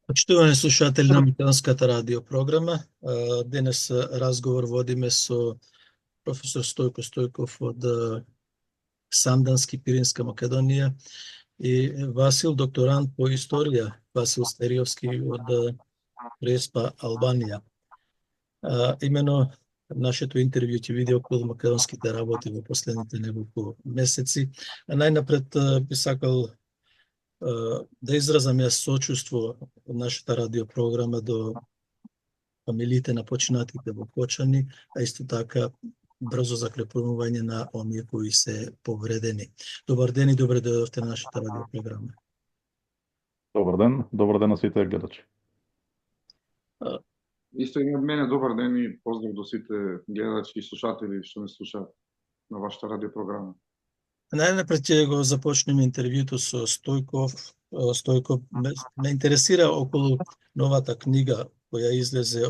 Почитувани слушатели на Македонската радиопрограма, денес разговор водиме со професор Стојко Стојков од Сандански, Пиринска Македонија и Васил, докторант по историја, Васил Стериовски од Преспа, Албанија. Имено нашето интервју ќе биде околу македонските работи во последните неколку месеци. Најнапред би сакал да изразам јас сочувство од нашата радиопрограма до фамилиите на починатите во Кочани, а исто така брзо закрепнување на оние кои се повредени. Добар ден и добре дојдовте на нашата радиопрограма. Добар ден на сите гледачи. Исто и од мене добар ден и поздрав до сите гледачи и слушатели што ме слушаат на вашата радиопрограма. Најнапред ќе го започнеме интервјуто со Стојков. Стојков ме интересира околу новата книга која излезе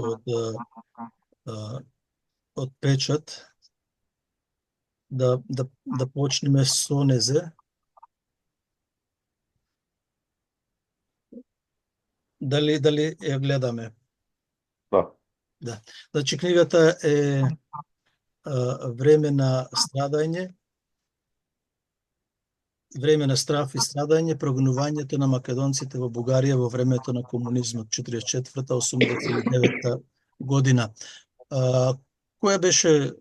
од печат. Да почнеме со незе. Дали ја гледаме? Да. Значи книгата е Време на страф и страдање, прогонувањето на македонците во Бугарија во времето на комунизмот 44-89 година. Која беше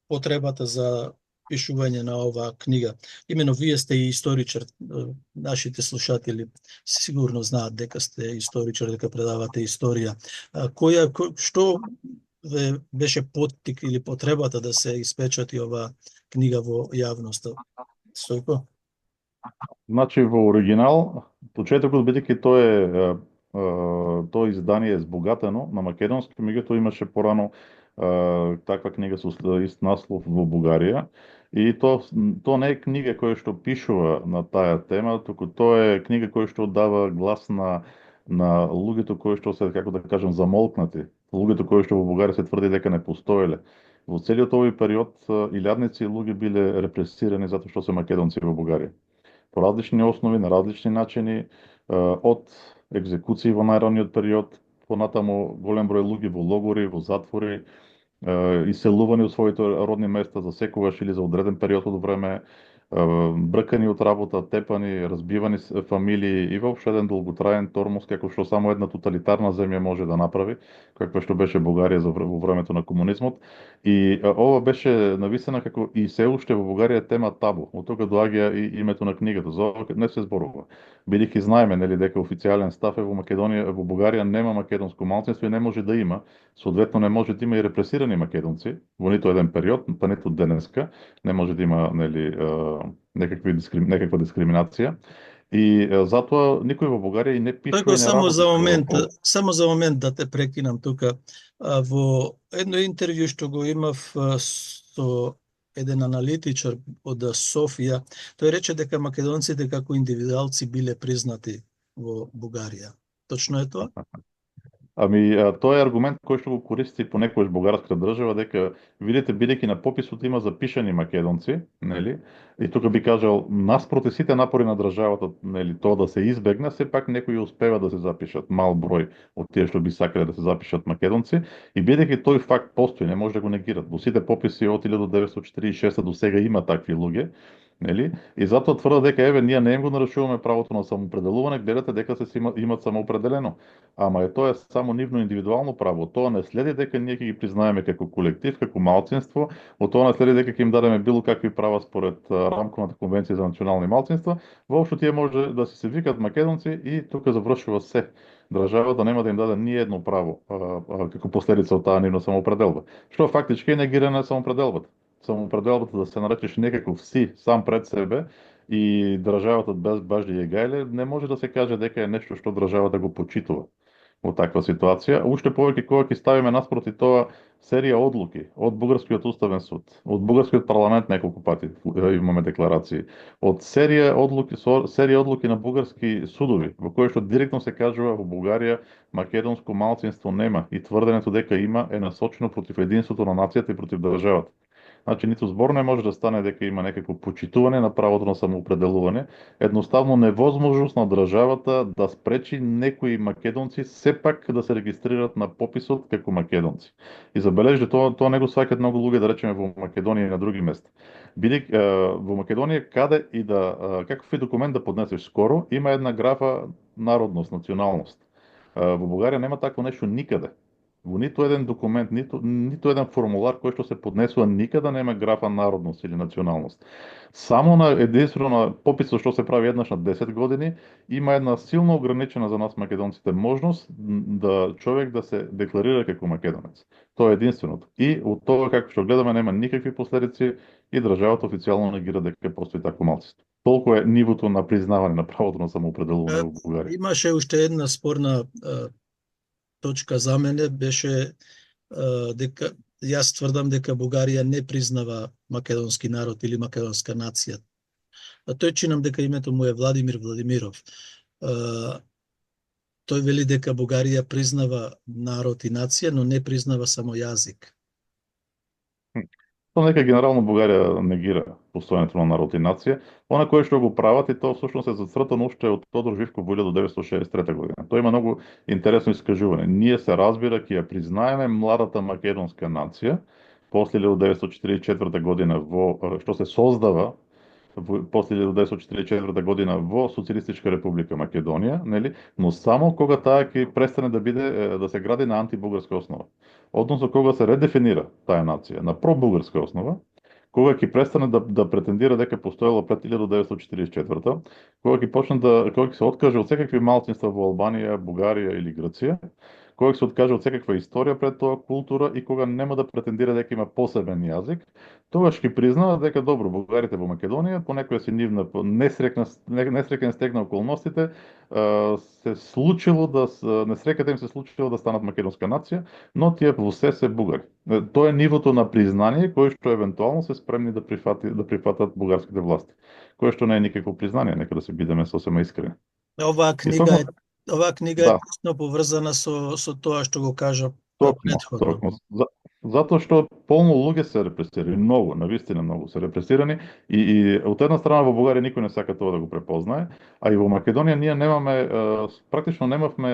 потребата за пишување на оваа книга? Имено вие сте и историчар, нашите слушатели сигурно знаат дека сте историчар, дека предавате историја. Што беше поттик или потребата да се испечати оваа книга во јавноста? Стојко? Значи во оригинал, почетокот бидејќи тоа издание е збогатено на македонски, меѓутоа имаше порано таква книга со ист наслов во Бугарија. И тоа не е книга која што пишува на таа тема, туку тоа е книга која што дава глас на луѓето кои што се, како да кажам, замолкнати. Луѓето кои што во Бугарија се тврди дека не постоеле. Во целиот овој период илјадници луѓе биле репресирани затоа што се македонци во Бугарија. По различни основи, на различни начини, од екзекуции во најраниот период, понатамо голем број луѓе во логори, во затвори, иселувани од своите родни места за секогаш или за одреден период од време, бркани од работа, тепани, разбивани фамилии и воопшто еден долготраен тормоз како што само една тоталитарна земја може да направи, каква што беше Бугарија во времето на комунизмот. И ова беше нависена како и се уште во Бугарија тема табу. Од тога доаѓа и името на книгата. За ова не се зборува. Бидејќи знаеме нели дека официјален став е во Бугарија нема македонско малцинство и не може да има, соодветно не може да има и репресирани македонци во ниту еден период, па ниту денеска не може да има нели некаква дискриминација. И затоа никој во Бугарија и не пишува и не работи. Само за момент да те прекинам тука. Во едно интервју што го имав со еден аналитичар од Софија, тој рече дека македонците како индивидуалци биле признати во Бугарија. Точно е тоа? Тоа е аргумент кој што го користи понекогаш бугарската држава, дека видите, бидејќи на пописот има запишани македонци, нели? И тука би кажал, наспроти сите напори на државата, нели, тоа да се избегне, сепак некои успева да се запишат, мал број од тие што би сакале да се запишат македонци, и бидејќи тој факт постои, не може да го негират. Во сите пописи од 1946 до сега има такви луѓе, нели? И затоа тврдат дека еве ние не им го нарушуваме правото на самоопределување, гледате дека се имат самоопределено. Ама тоа е само нивно индивидуално право. Тоа не следи дека ние ќе ги признаеме како колектив, како малцинство, од тоа не следи дека ќе им дадеме било какви права според Рамковата конвенција за национални малцинства. Воопшто тие може да се викат македонци и тука завршува се. Државата нема да им даде ни едно право како последица од таа нивна самоопределба. Што фактички е негирана самоопределбата. Самоопределбата да се наречеш некаков си сам пред себе и државата баш да ја гајле, не може да се каже дека е нешто што државата го почитува во таква ситуација. Уште повеќе кога ќе ставиме наспроти тоа серија одлуки од Бугарскиот уставен суд, од Бугарскиот парламент неколку пати имаме декларации, од серија одлуки на бугарски судови, во кои што директно се кажува во Бугарија македонско малцинство нема и тврдењето дека има е насочено против единството на нацијата и против државата. Значи, ниту збор не може да стане дека има некакво почитување на правото на самоопределување, едноставно невозможност на државата да спречи некои македонци сепак да се регистрират на пописот како македонци. И забележите, тоа не го сваќаат многу луѓе, да речеме, во Македонија и на други места. Бидејќи во Македонија, каде и да каков и документ да поднесеш скоро, има една графа народност, националност. Во Бугарија нема такво нешто никаде. Во ниту еден документ, ниту еден формулар кој што се поднесува, никаде нема графа народност или националност. Само на единствено на пописот што се прави еднаш на 10 години, има една силно ограничена за нас македонците можност да човек да се декларира како македонец. Тоа е единственото. И од тоа како што гледаме нема никакви последици и државата официјално негира дека постои такво малцинство. Толку е нивото на признавање на правото на самоопределување во Бугарија. Имаше уште една спорна точка за мене, беше дека јас тврдам дека Бугарија не признава македонски народ или македонска нација. Тој чинам дека името му е Владимир Владимиров. Тој вели дека Бугарија признава народ и нација, но не признава само јазик. Тоа нека генерално Бугарија негира постојањето на народ и нација. Она кое што го прават, и тоа всушност е зацртано уште од Тодор Живков во 1963 година. Тоа има многу интересно искажување. Ние се разбира ќе ја признаеме младата македонска нација после 1944 година што се создава после 1944 година во Социјалистичка република Македонија, нели? Но само кога таа ќе престане да биде да се гради на антибугарска основа. Односно кога се редефинира таа нација на пробугарска основа, кога ќе престане да претендира дека постоела пред 1944, кога ќе се откаже од секакви малцинства во Албанија, Бугарија или Грција, кога ќе се откаже од секаква историја пред тоа, култура, и кога нема да претендира дека има посебен јазик, тогаш ќе признава дека добро, бугарите во Македонија по некоја си нивна несреќен стек на околностите се случило несреќата им се случило да станат македонска нација, но тие во се бугари. Тоа е нивото на признание кој што евентуално се спремни да прифатат бугарските власти. Кое што не е никакво признание, нека да се бидеме сосема искрени. Оваа книга е тесно поврзана со тоа што го кажа претходно. Затоа што полно луѓе се репресирани, многу, навистина многу се репресирани, и од една страна во Бугарија никој не сака тоа да го препознае, а и во Македонија ние практично немавме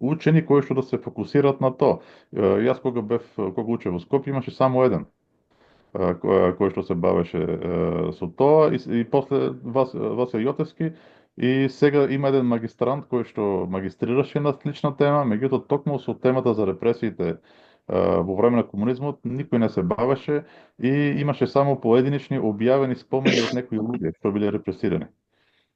учени кои што да се фокусираат на тоа. Јас кога учев во Скопје имаше само еден кој што се бавеше со тоа, и после Васил Јотевски, и сега има еден магистрант кој што магистрираше на слична тема, меѓутоа токму со темата за репресиите во време на комунизмот никој не се бавеше и имаше само поединечни објавени спомени од некои луѓе што биле репресирани.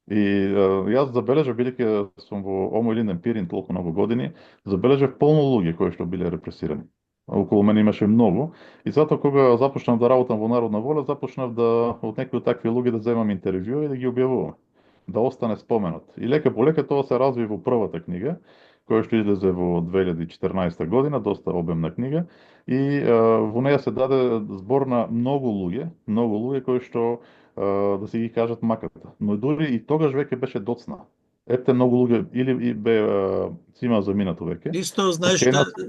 И јас забележав, бидејќи сум во Омо Илинден Пирин толку многу години, забележав полно луѓе кои што биле репресирани. Околу мене имаше многу, и затоа кога започнав да работам во Народна воля, започнав од некои такви луѓе да земам интервју и да ги објавувам, да остане споменот. И лека по лека тоа се разви во првата книга, која што излезе во 2014 година, доста обемна книга, и во неја се даде збор на многу луѓе кои што да се ги кажат маката. Но дури и тогаш веќе беше доцна. Ете многу луѓе или си има заминато веќе. Исто, знаеш,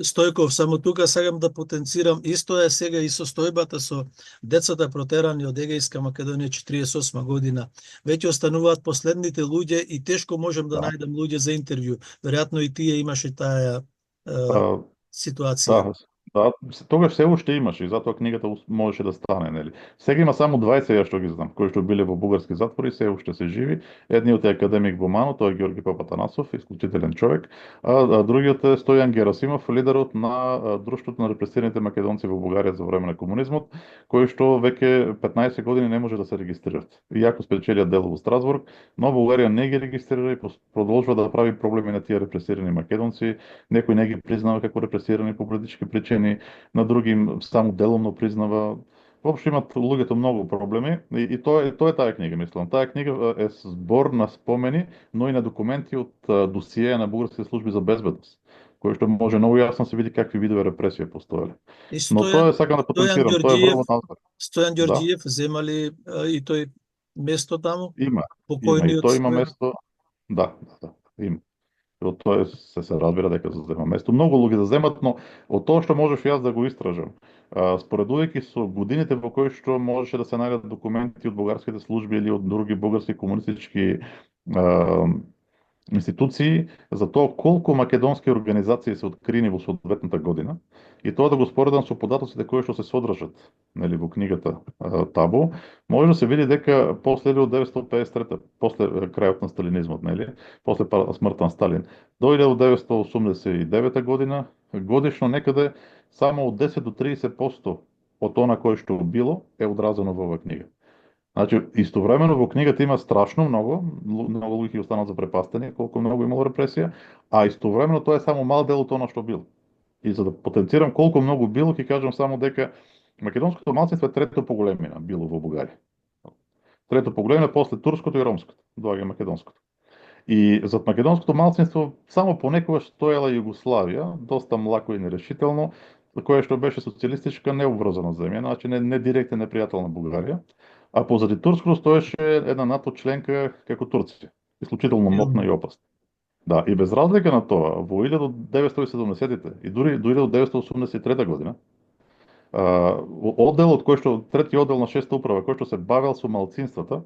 Стојков, само тука сакам да потенцирам, исто е сега и состојбата со децата протерани од Егејска Македонија 48 година. Веќе остануваат последните луѓе и тешко можам да најдам луѓе за интервју. Веројатно и тие имаше таа ситуација. Да, тогаш се уште имаше, и затоа книгата можеше да стане, нели. Сега има само 20 ја што ги знам, кои што биле во бугарски затвори, се уште се живи. Едниот е академик Бомано, тој е Георги Папатанасов, исклучителен човек, а другиот е Стојан Герасимов, лидерот на Друштвото на репресираните македонци во Бугарија за време на комунизмот, кои што веќе 15 години не може да се регистрираат. Иако спечелија дело во Страсбург, но Бугарија не ги регистрира и продолжува да прави проблеми на тие репресирани македонци. Некој не ги признава како репресирани по политички причини, на други само деломно признава. Воопшто имат луѓето многу проблеми, и тоа е таа книга, мислам. Таа книга е збор на спомени, но и на документи од досиеја на бугарските служби за безбедност, кои што може многу јасно се види какви видове репресија постоеле. Но тоа сакам да потенцирам, тоа е врво назад. Стојан Ѓорѓиев земали и тој место таму? Има. И тој има место. Да, има. Од тоа се разбира дека се зема место. Многу луѓе да земат, но од тоа што можеш јас да го истражам, споредувајќи со годините во кои што можеше да се најдат документи од бугарските служби или од други бугарски комунистички институции за тоа колку македонски организации се открини во соодветната година и тоа да го споредам со податоците кои што се содржат, нели, во книгата Табу, може да се види дека после 1953, после крајот на сталинизмот, нели, после смртта на Сталин, до 1989 година, годишно некаде само од 10 до 30% од она кое што било е одразено во оваа книга. Значи, истовремено во книгата има страшно многу луѓе ќе останат запрепастени, колку многу имало репресија, а истовремено тоа е само мал дел од она што било. И за да потенцирам колку многу било, ќе кажам само дека македонското малцинство е трето по големина било во Бугарија. Трето по големина после турското и ромското, доаѓа македонското. И зад македонското малцинство само понекогаш стоела Југославија, доста млако и нерешително, кое што беше социјалистичка необврзана земја, значи не директен непријател на Бугарија, а позади турското стоеше една НАТО членка како Турција, исклучително моќна и опасна. Да, и без разлика на тоа, во 1970-те и дури до 1983 година, одделот кој што трети оддел на 6-та управа кој што се бавел со малцинствата,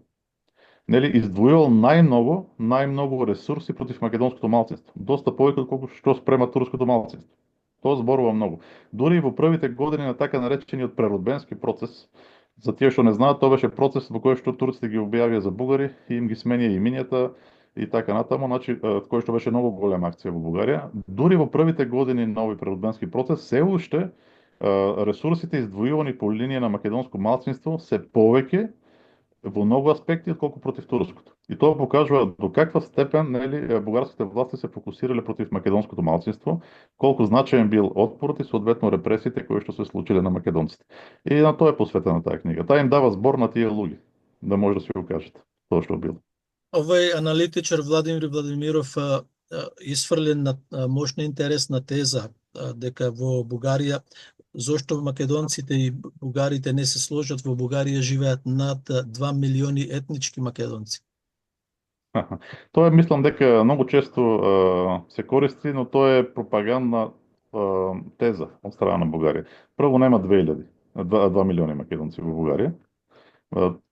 нели, издвојувал најмногу ресурси против македонското малцинство, доста повеќе од колку што спрема турското малцинство. Тоа зборува многу. Дури и во првите години на така наречениот преродбенски процес, за тие што не знаат, тоа беше процес во кој што турците ги објавија за бугари и им ги сменија имињата и така натаму, значи кој што беше многу голема акција во Бугарија. Дури во првите години на овој преродбенски процес се уште ресурсите издвојувани по линија на македонско малцинство се повеќе во многу аспекти отколку против турското. И тоа покажува до каква степен, нели, бугарските власти се фокусирале против македонското малцинство, колку значаен бил отпорот и соодветно репресиите кои што се случиле на македонците. И на тоа е посветена таа книга. Таа им дава збор на тие луѓе, да може да се го кажат тоа што било. Овој аналитичар Владимир Владимиров исфрлен на мощна интересна теза дека во Бугарија зошто македонците и бугарите не се сложат, во Бугарија живеат над 2 милиони етнички македонци. Тоа мислам дека многу често се користи, но тоа е пропагандна теза од страна на Бугарија. Прво нема 2 милиони македонци во Бугарија.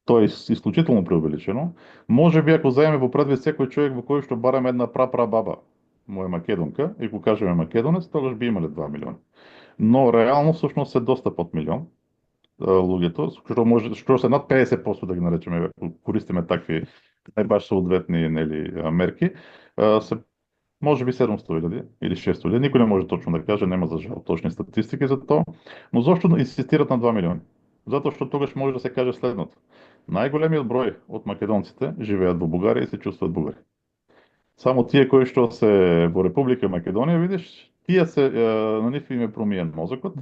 Тоа е исклучително преувеличено. Може би ако заеме во предвид секој човек во кој што барем една прапрабаба му е македонка и го кажеме македонец, тогаш би имале 2 милиони. Но реално всушност се доста под милион луѓето, што се над 50% да ги наречеме, користиме такви не баш соодветни, нели, мерки, се може би 700.000 или 600.000, никој не може точно да каже, нема за жал точни статистики за тоа, но зошто инсистират на 2 милиони? Затоа што тогаш може да се каже следното. Најголемиот број од македонците живеат во Бугарија и се чувствуваат бугари. Само тие кои што се во Република Македонија, видиш, тие се на нив им е промиен мозокот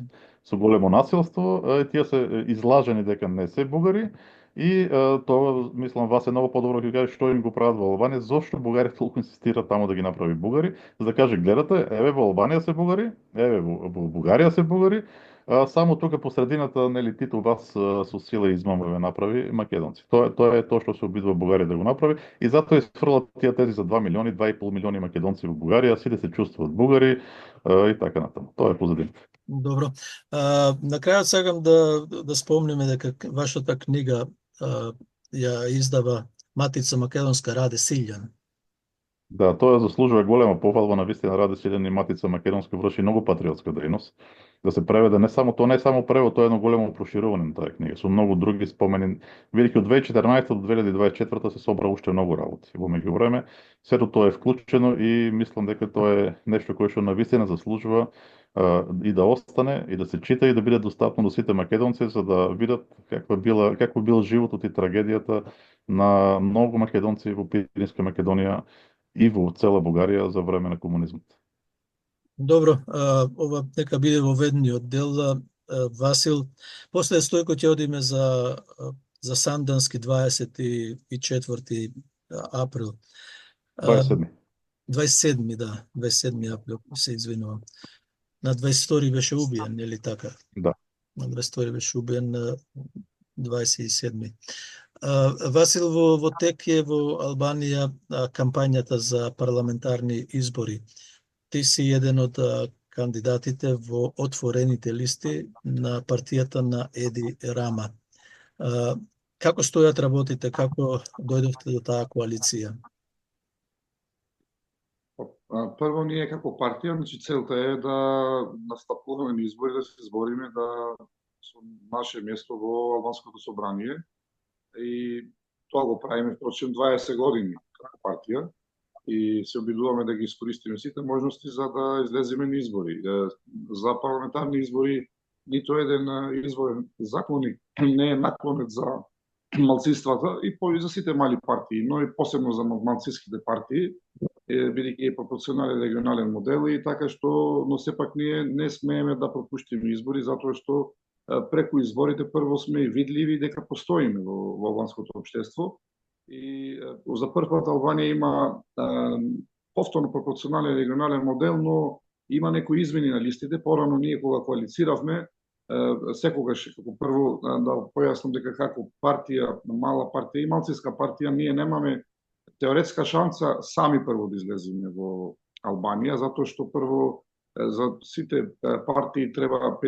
со големо насилство, тие се излажени дека не се бугари и тоа мислам вас е многу подобро ќе каже што им го прават во Албанија, зошто бугарите толку инсистираат таму да ги направи бугари, за да каже гледате, еве во Албанија се бугари, еве во Бугарија се бугари, само тука по средината, нели, Тито вас со сила и измама ве направи македонци. Тоа е тоа што се обидува Бугарија да го направи и затоа изфрлат тие тези за 2 милиони, 2,5 милиони македонци во Бугарија, сите се чувствуваат бугари и така натаму. Тоа е позадината. Добро. На крајот сакам да спомнеме дека вашата книга ја издава Матица Македонска Раде Силјан. Да, тоа заслужува голема похвала, навистина Раде Силјан и Матица Македонска врши многу патриотска дејност. Да се преведе не само превод, тоа е едно големо проширување на таа книга, со многу други спомени. Бидејќи од 2014 до 2024 се собра уште многу работи. Во меѓувреме, сето тоа е вклучено и мислам дека тоа е нешто кое што навистина заслужува и да остане, и да се чита и да биде достапно до сите македонци, за да видат каква бил животот и трагедијата на многу македонци во Пиринска Македонија и во цела Бугарија за време на комунизмот. Добро, ова нека биде во ведниот дел. Васил, после Стојко ќе одиме за Сандански 24 април. 27, да, 27 април, се извинувам. На 22 беше убиен, нели така? Да. На 22 беше убиен, на 27. Васил, во тек е во Албанија кампањата за парламентарни избори. Ти си еден од кандидатите во отворените листи на партијата на Еди Рама. Како стојат работите, како дојдовте до таа коалиција? Прво, ние како партија, значи целта е да настапуваме на избори, да се избориме со наше место во Албанското собрание. И тоа го правиме впрочем 20 години како партија и се обидуваме да ги искористиме сите можности за да излеземе на избори. За парламентарни избори нито еден изборен законник не е наклонет за малцинствата и за сите мали партии, но и посебно за малцинските партии, бидејќи е пропорционален регионален модел и така што, но сепак ние не смееме да пропуштиме избори затоа што преку изборите прво сме видливи дека постоиме во албанското општество и за прв пат Албанија има повторно пропорционален регионален модел, но има некои измени на листите. Порано ние кога коалициравме, секогаш како прво да појаснам дека како партија, мала партија и малцинска партија, ние немаме теоретска шанса сами прво да излеземе во Албанија, затоа што прво за сите партии треба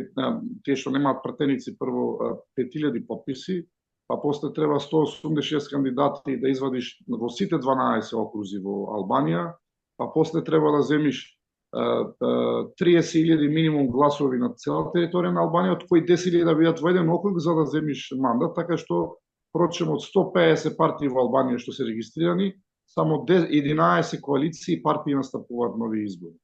тие што немаат пратеници прво 5000 подписи, па после треба 186 кандидати да извадиш во сите 12 окрузи во Албанија, па после треба да земиш 30.000 минимум гласови на цела територија на Албанија, од кои 10.000 да бидат во еден округ за да земиш мандат, така што прочем од 150 партии во Албанија што се регистрирани, само 11 коалиции и партии настапуваат нови избори.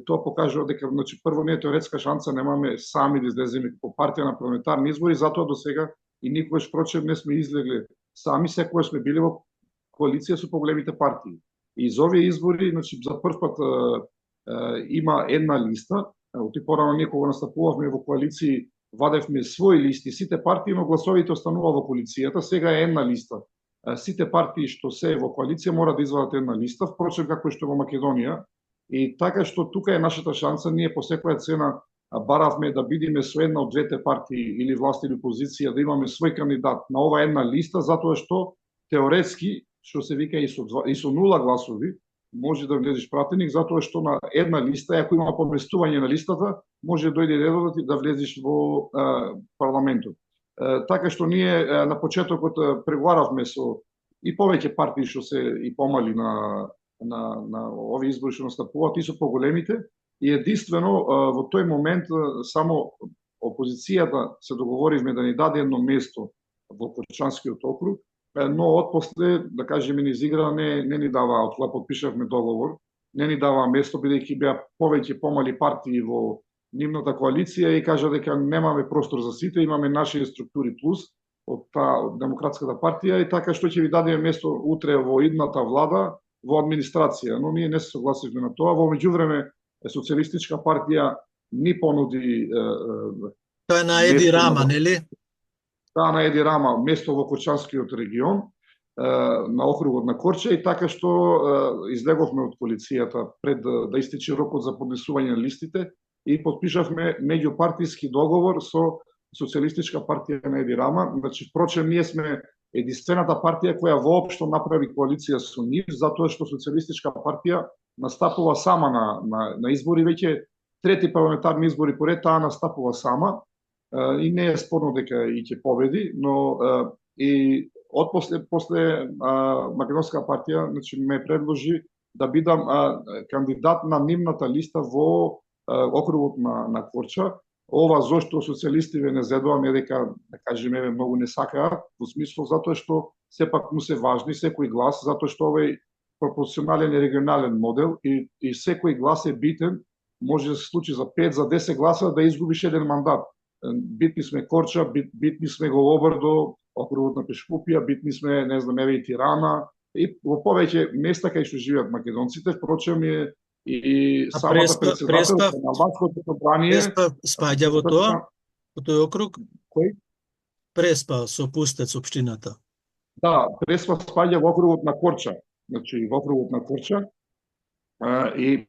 Тоа покажува дека, значи, прво не е теоретска шанса, немаме сами да излеземе како партија на парламентарни избори, затоа до сега и никогаш прочем не сме излегле сами, секогаш сме биле во коалиција со поголемите партии. И за овие избори, значи, за прв пат има една листа, оти порано ние кога настапувавме во коалиции, вадевме своји листи, сите партии, но гласовите останува во коалицијата, сега е една листа. Сите партии што се во коалиција мора да извадат една листа, впрочем како што во Македонија. И така што тука е нашата шанса, ние по секоја цена баравме да бидеме со една од двете партии или власт или опозиција, да имаме свој кандидат на ова една листа, затоа што теоретски, што се вика и со 0 гласови, може да влезеш пратеник, затоа што на една листа, ако има поместување на листата, може дојде редот да влезеш во парламентот. Така што ние на почетокот преговаравме со и повеќе партии што се и помали на овие избори што настапуваат и со поголемите, и единствено во тој момент само опозицијата се договоривме да ни даде едно место во Корчанскиот округ, но отпосле, да кажеме, низ игра не ни дава, од кога подпишавме договор, не ни дава место, бидејќи беа повеќе помали партии во нивната коалиција и кажа дека немаме простор за сите, имаме наши структури плюс од Демократската партија и така што ќе ви дадеме место утре во идната влада, во администрација, но ние не се согласивме на тоа. Во меѓувреме Социјалистичка партија ни понуди тоа на Еди Рама, нели? Таа на Еди Рама место во Корчанскиот регион, на округот на Корча и така што излеговме од коалицијата пред да истече рокот за поднесување на листите и подпишавме меѓупартиски договор со Социјалистичка партија на Еди Рама. Значи, впрочем, ние сме единствената партија која воопшто направи коалиција со нив, затоа што Социјалистичка партија настапува сама на избори, веќе трети парламентарни избори поред, таа настапува сама и не е спорно дека и ќе победи, но и после Македонска партија, значи, ме предложи да бидам кандидат на нивната листа во округот на Корча. Ова зошто социјалистиве не зедуваме дека, да кажеме, многу не сакаат, во смисло затоа што сепак му се важни секој глас, затоа што овој пропорционален и регионален модел и секој глас е битен, може да се случи за 5, за 10 гласа да изгубиш еден мандат. Битни сме Корча, битни сме Голобрдо, округот на Пешкупија, битни сме, не знам, еве и Тирана, и во повеќе места кај што живеат македонците, впрочем и самата председателка на Албанското собрание спаѓа во тој округ? Кој? Преспа со Пустец општината. Да, Преспа спаѓа во округот на Корча, значи во округот на Корча. И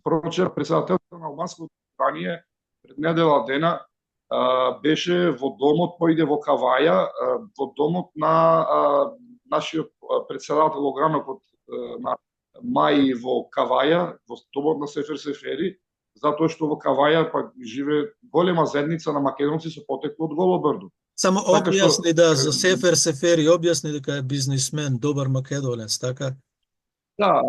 впрочем председателката на Албанското собрание пред недела дена беше во домот, поиде во Каваја, во домот на нашиот председател огранокот на Мај во Каваја, во домот на Сефер Сефери, затоа што во Каваја па живе голема заедница на македонци со потекло од Голобрдо. Само објасни за Сефер Сефери, објасни дека е бизнисмен, добар македонец, така? Да,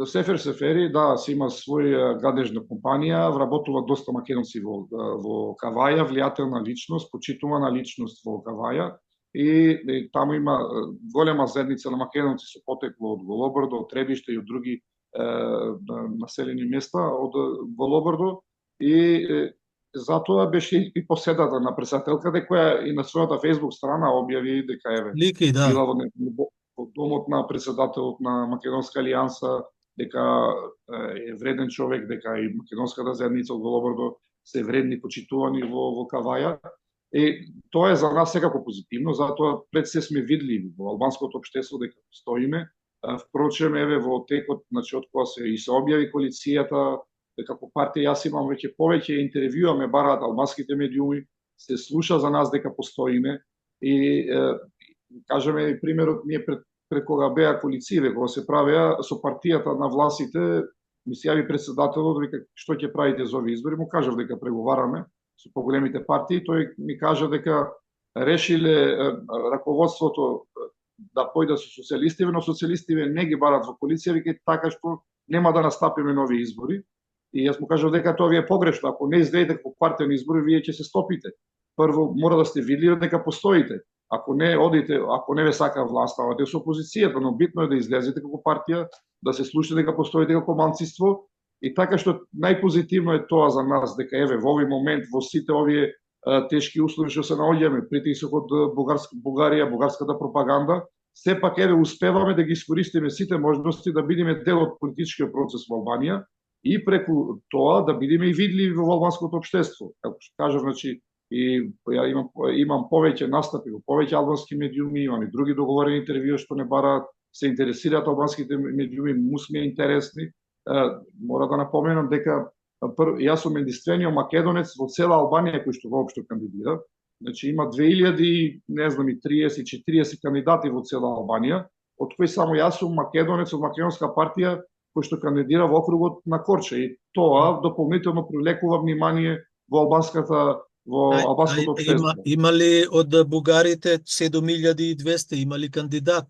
Сефер Сефери, си има своја гадежна компанија, вработува доста македонци во Каваја, влијателна личност, почитувана личност во Каваја и таму има голема заедница на македонци со потекло од Голобрдо, од Требиште и од други населени места од Голобрдо и затоа беше и поседата на председателката која и на својата Facebook страна објави дека лики, да. Била во домот на председателот на Македонска алијанса, дека е вреден човек, дека и македонската заедница од Голобрдо се вредни, почитувани во Каваја. И тоа е за нас секако позитивно, затоа пред се сме видливи во албанското општество дека стоиме. Впрочем, во текот, од кога се објави коалицијата, како партија, јас имам повеќе интервјуа, ме бараат албанските медиуми, се слуша за нас дека постоиме и кажеме примерот ние пред кога беа коалициите, кога се правеа со партијата на властите, ми се јави председателот, вика што ќе правите за овие избори, му кажав дека преговараме со поголемите партии, тој ми кажа дека решиле раководството да појдат со социјалистиве, но социјалистиве не ги барат во коалиција, вика така што нема да настапиме нови избори. И јас му кажав дека тоа ви е погрешно, ако не излезете како партија на избори, вие ќе се стопите. Прво мора да сте видливи дека постоите. Ако не одите, ако не ве сака власта, одите со опозицијата, но битно е да излезете како партија, да се слушате дека постоите како манцинство. И така што најпозитивно е тоа за нас, дека во овој момент, во сите овие тешки услови што се наоѓаме, притисок од Бугарија, бугарската пропаганда, сепак успеваме да ги искористиме сите можности да бидеме дел од политичкиот процес во Албанија и преку тоа да бидеме и видливи во албанското општество. Како што кажав, и имам повеќе настапи во повеќе албански медиуми, имам и други договорени интервјуи што не бараат, се интересираат албанските медиуми, му сме интересни. Мора да напоменам дека јас сум единствениот македонец во цела Албанија кој што воопшто кандидира. Има 2030-40 кандидати во цела Албанија, од кои само јас сум македонец од македонска партија кој што кандидира во округот на Корча. И тоа дополнително привлекува внимание во албанското општество. Има ли од бугарите 7200, има ли кандидат?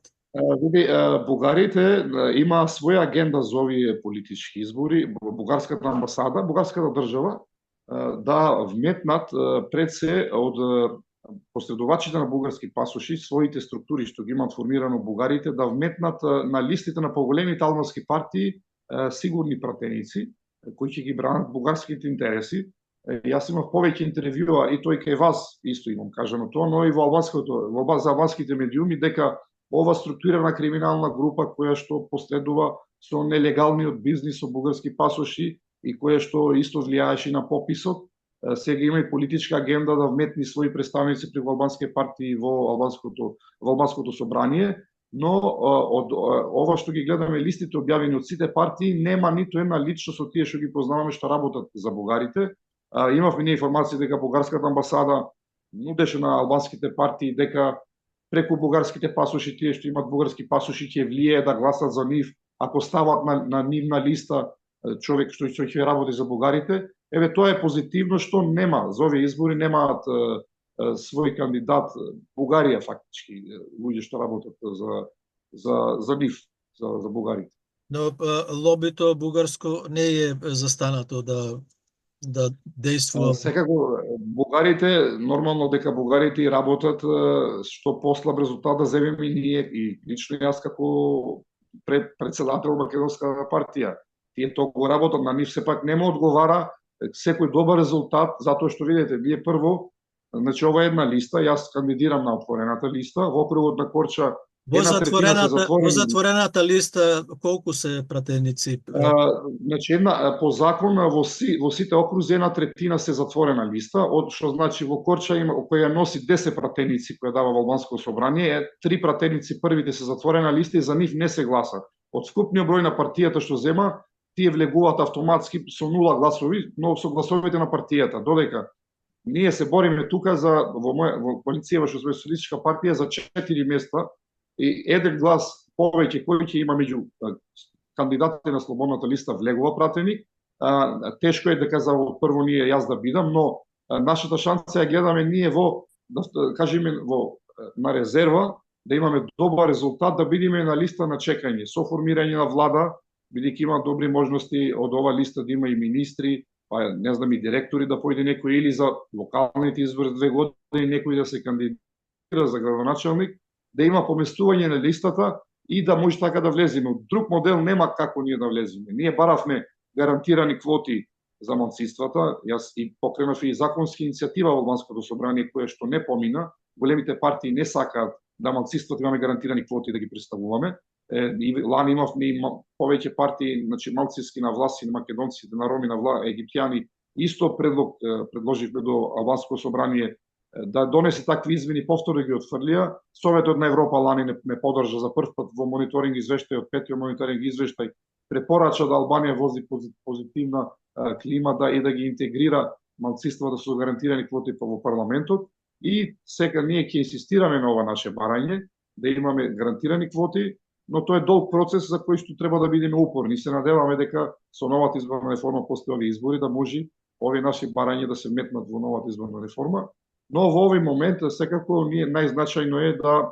Бугарите има своја агенда за овие политички избори. Бугарската амбасада, бугарската држава да вметнат пред се од последувачите на бугарски пасоши своите структури што ги имаат формирано бугарите, да вметнат на листите на поголемите албански партии сигурни пратеници кои ќе ги бранат бугарските интереси. Јас имав повеќе интервјуа и тој кај вас исто имам кажано тоа, но и во албанските медиуми дека ова структурирана криминална група која што последува со нелегалниот бизнис со бугарски пасоши и која што исто влијаеше на пописот, сега има и политичка агенда да вметни своји представници при албански партии во албанското собрание, но од ова што ги гледаме листите објавени од сите партии, нема ниту една личност од тие што ги познаваме што работат за бугарите. Имавме ние информации дека бугарската амбасада нудеше на албанските партии дека преку бугарските пасоши, тие што имат бугарски пасоши ќе влијае да гласат за нив, ако стават на нивна листа човек што ќе работи за бугарите. Тоа е позитивно што нема, за овие избори немаат свој кандидат Бугарија фактички, луѓе што работат за нив, за бугарите. Но лобито бугарско не е застанато да действува. Секако бугарите, нормално дека бугарите и работат што послаб резултат да земеме и ние, и лично јас како председател Македонска партија. Тие тоа го работат, на нив сепак нема одговара секој добар резултат, затоа што видите, ние прво, ова е една листа, јас кандидирам на отворената листа, во округот на Корча. Во затворената листа колку се пратеници? По закон во сите окрузи 1/3 се затворена листа, од што значи во Корча има која носи 10 пратеници која дава во албанско собрание, 3 пратеници првите се затворена листа и за нив не се гласа. Од скупниот број на партијата што зема, тие влегуваат автоматски со 0 гласови, но со гласовите на партијата, додека ние се бориме тука во коалиција што сме социјалистичка партија за 4 места и еден глас повеќе кој ќе има меѓу кандидатите на слободната листа влегува пратеник. Тешко е дека за прво ние јас да бидам, но нашата шанса ја гледаме ние да кажеме на резерва, да имаме добар резултат, да бидеме на листа на чекање со формирање на влада, бидејќи има добри можности од ова листа да има и министри, па не знам и директори да појде некој, или за локалните избори 2 години некој да се кандидира за градоначелник, да има поместување на листата и да може така да влеземе. Друг модел нема како ние да влеземе. Ние баравме гарантирани квоти за малцинствата. Јас и покренав и законски иницијатива во Албанското собрание која што не помина. Големите партии не сакаат да малцинствата имаме гарантирани квоти да ги представуваме. И лани имавме повеќе партии, значи малцински на власт, на македонци, на роми, на власт, египтјани, исто предложивме до Албанското собрание да донесе такви измени, повторно ги отфрлија. Советот на Европа лани не подржа за прв пат во мониторинг извештај, од 5-тиот мониторинг извештај, препорача да Албанија вози позитивна клима и да ги интегрира малцинствата со гарантирани квоти во парламентот. И сега ние ќе инсистираме на ова наше барање, да имаме гарантирани квоти, но тоа е долг процес за кој што треба да бидеме упорни. Се надеваме дека со новата изборна реформа после овие избори да може овие наши барања да се метнат во новата изборна реформа. Но во овој момент секако ние најзначајно е да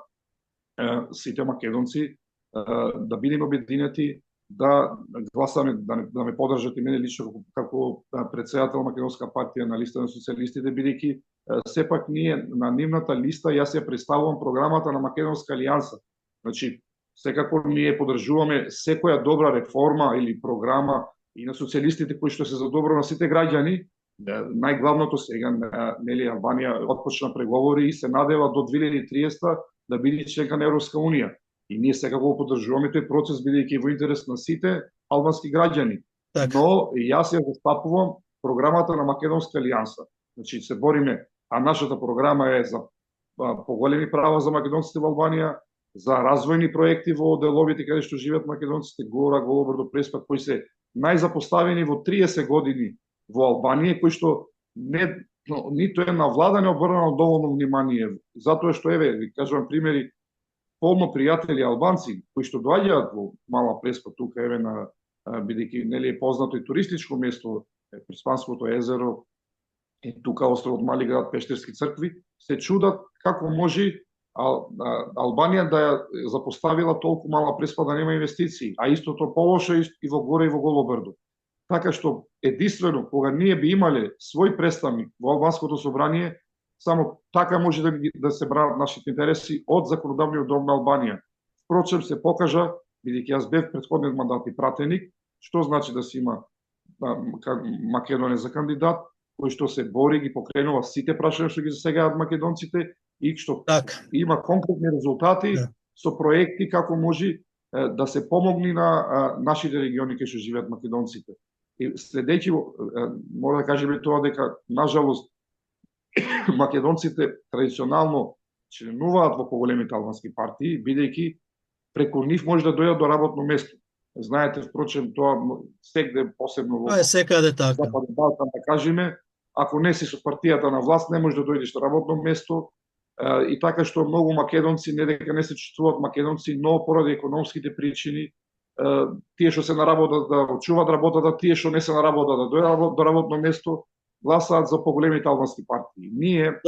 сите македонци да бидеме обединети, да гласаме, да ме поддржат и мене лично како претседател на Македонска партија на листа на социјалистите, бидејќи сепак ние на нивната листа јас ја представувам програмата на Македонска алијанса. Значи, секако ние поддржуваме секоја добра реформа или програма и на социјалистите кои што се за добро на сите граѓани. Најглавното сега, нели, Албанија отпочна преговори и се надева до 2030 да биде членка на Европска унија. И ние секако го поддржуваме тој процес, бидејќи во интерес на сите албански граѓани. Но јас ја застапувам програмата на Македонска алијанса. Значи се бориме, а нашата програма е за поголеми права за македонците во Албанија, за развојни проекти во деловите каде што живеат македонците, Гора, Голобрдо, Преспа, кои се најзапоставени во 30 години во Албанија, кои што нито една влада не обрнала доволно внимание. Затоа што, еве, ви кажувам примери, полно пријатели албанци, кои што доаѓаат во Мала Преспа, тука, еве, бидејќи нели е познато и туристичко место, Преспанското езеро, тука островот Мали град, Пештерски цркви, се чудат како може Албанија да ја запоставила толку Мала Преспа да нема инвестиции, а истото полошо и во Горе и во Голобрдо. Така што единствено кога ние би имале свој представник во Албанското собрание, само така може да се бранат нашите интереси од законодавниот дом на Албанија. Впрочем се покажа, бидејќи јас бев претходниот мандат и пратеник, што значи да се има Македонија за кандидат, кој што се бори, ги покренува сите прашања што ги засегаат македонците и што има конкретни резултати со проекти како може да се помогне на нашите региони кај што живеат македонците. И следејќи, мора да кажеме тоа дека, нажалост, македонците традиционално членуваат во поголемите албански партии, бидејќи преку нив може да дојдат до работно место. Знаете, впрочем, тоа сегде посебно во секаде така. Западен Балкан, да кажеме, ако не си со партијата на власт, не може да дојдеш до работно место, и така што многу македонци, не дека не се чувствуваат македонци, но поради економските причини, тие што се на работа да очуваат работата, тие што не се на работа да дојдат до работно место, гласаат за поголемите албански партии. Ние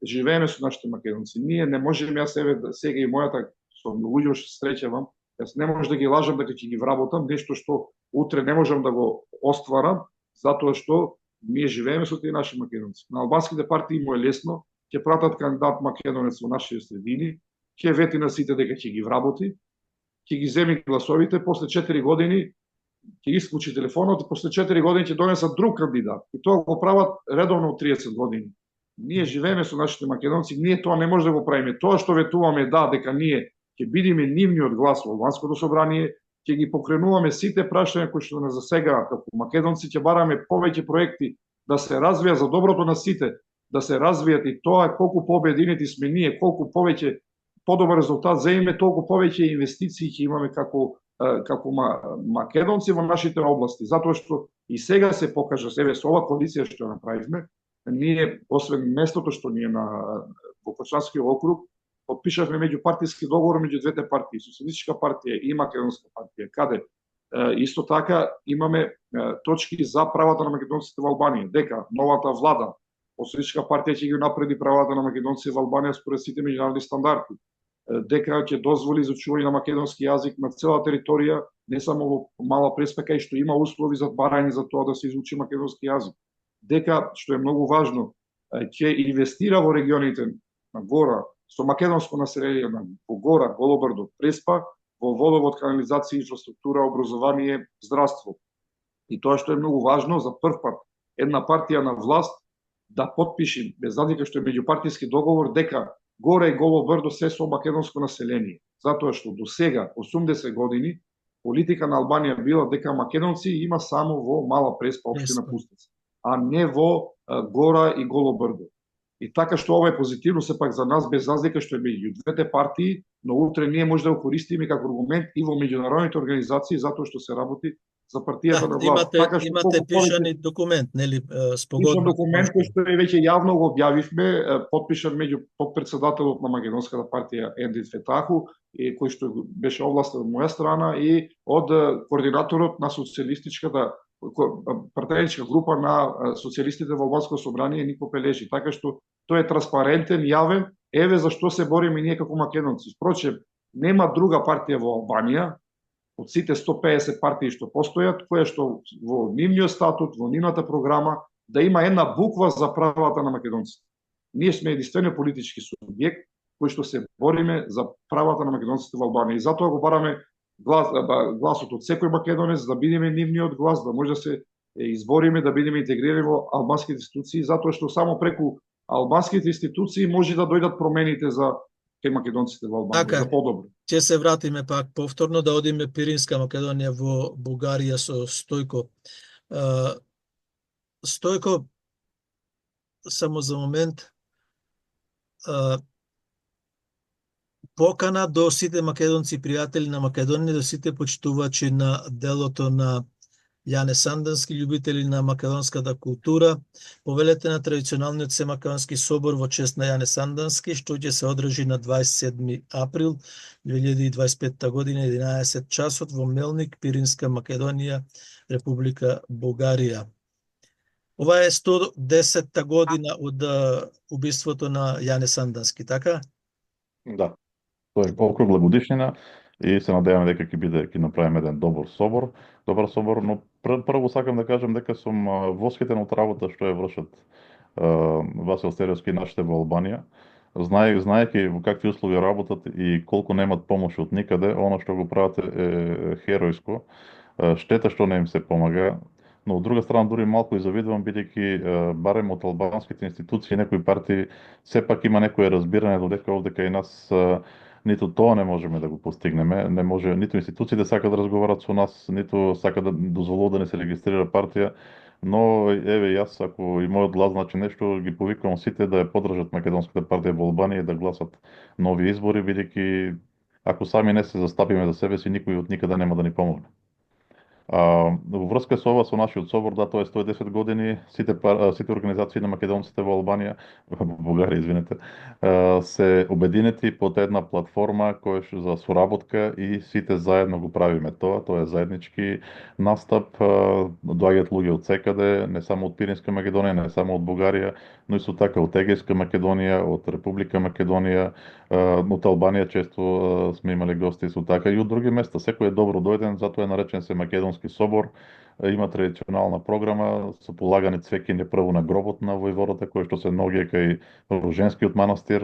живееме со нашите македонци. Ние не можеме, јас сега и мојата со луѓе што среќавам, јас не можам да ги лажам дека ќе ги вработам нешто што утре не можам да го остварам, затоа што ние живееме со тие наши македонци. На албанските партии му е лесно, ќе пратат кандидат македонец во нашите средини, ќе вети на сите дека ќе ги вработи, ќе ги земи гласовите, после 4 години ќе исклучи телефонот и после 4 години ќе донесат друг кандидат. И тоа го прават редовно од 30 години. Ние живееме со нашите македонци, ние тоа не може да го правиме. Тоа што ветуваме дека ние ќе бидеме нивниот глас во Албанското собрание, ќе ги покренуваме сите прашања кои што не засегаат како македонци, ќе бараме повеќе проекти да се развијат за доброто на сите, да се развијат, и тоа колку пообединети сме ние, колку повеќе подобар резултат земеме, толку повеќе инвестиции ќе имаме како македонци во нашите области, затоа што и сега се покажа, себе со ова коалиција што направивме, ние, освен местото што ние во Кочанскиот округ, подпишавме меѓупартиски договор меѓу двете партии, Социјалистичка партија и Македонска партија, каде исто така имаме точки за правата на македонците во Албанија, дека новата влада, Социјалистичка партија ќе ги напреди правата на македонците во Албанија според сите меѓународни стандарди, дека ќе дозволи изучување на македонски јазик на цела територија, не само во Мала Преспа, кај што има услови за барање за тоа да се изучи македонски јазик, дека, што е многу важно, ќе инвестира во регионите на Гора со македонско население во Гора, Голобрдо, Преспа, во водовод, канализација, инфраструктура, образование, здравство. И тоа што е многу важно, за прв пат една партија на власт да потпиши, без разлика што е меѓупартиски договор, дека Гора и Голобрдо се со македонско население. Затоа што до сега, 80 години, политика на Албанија била дека македонци има само во Мала Преспа, општина Пустец, а не во Гора и Голобрдо. И така што ова е позитивно сепак за нас, без разлика што е меѓу двете партии, но утре ние може да го користиме како аргумент и во меѓународните организации, затоа што се работи за партијата на власт. Имате пишани документ, нели, спогодба? Пишан документ кој што веќе јавно го објавивме, подпишан меѓу подпредседателот на Македонската партија Ендит Фетаху, кој што беше овластен од моја страна, и од координаторот на социјалистичката партијска група на социјалистите во Албанското собрание Нико Пележи. Така што тој е транспарентен, јавен, еве зашто се бориме ние како македонци. Впрочем, нема друга партија во Албанија од сите 150 партии што постојат, која што во нивниот статут, во нивната програма, да има една буква за правата на македонците. Ние сме единствениот политички субјект кој што се бориме за правата на македонците во Албанија. И затоа го бараме гласот од секој македонец, да бидеме нивниот глас, да може да се избориме, да бидеме интегрирани во албанските институции, затоа што само преку албанските институции може да дојдат промените за македонците во Албанија, така, за подобро. Ќе се вратиме пак повторно да одиме Пиринска Македонија во Бугарија со Стојко. Стојко, само за момент, покана до сите македонци пријатели на Македонија, до сите почитувачи на делото на Јане Сандански, љубители на македонската култура, повелете на традиционалниот Семакедонски собор во чест на Јане Сандански, што ќе се одржи на 27 април 2025 година, 11 часот во Мелник, Пиринска Македонија, Република Бугарија. Ова е 110-та година од убиството на Јане Сандански, така? Да. Тоа е округла годишнина и се надеваме дека ќе направиме еден добар собор, но прво сакам да кажам дека сум восхитен од работа што ја вршат Васил Стеровски и нашите во Албанија. Знаејќи во какви услови работат и колку немат помош од никаде, оно што го прават е херојско. Штета што не им се помага, но од друга страна дури малку и завидувам, бидејќи барем од албанските институции и некои партии сепак има некое разбирање додека овде кај нас ниту тоа не можеме да го постигнеме, не може ниту институциите сакаат да разговарат со нас, ниту сакаат да дозволуваат да не се регистрира партија, но еве јас ако и мојот глас значи нешто, ги повикувам сите да ја поддржат Македонската партија во Албанија и да гласат нови избори, бидејќи ако сами не се застапиме за себе си, никој од никаде нема да ни помогне. Во врска со ова, со нашиот собор, да, тоа е 110 години, сите организации на македонците во Албанија, во Бугарија, извинете, се обединети под една платформа која е за соработка и сите заедно го правиме тоа. Тоа е заеднички настап, доаѓаат луѓе од секаде, не само од Пиринска Македонија, не само од Бугарија, но исто така од Егејска Македонија, од Република Македонија, од Албанија често сме имали гости исто така и од други места. Секој е добро дојден, затоа е наречен се Македонски собор. Има традиционална програма со полагани цвеќиња прво на гробот на војводата кој што се ноѓе кај Руженскиот манастир,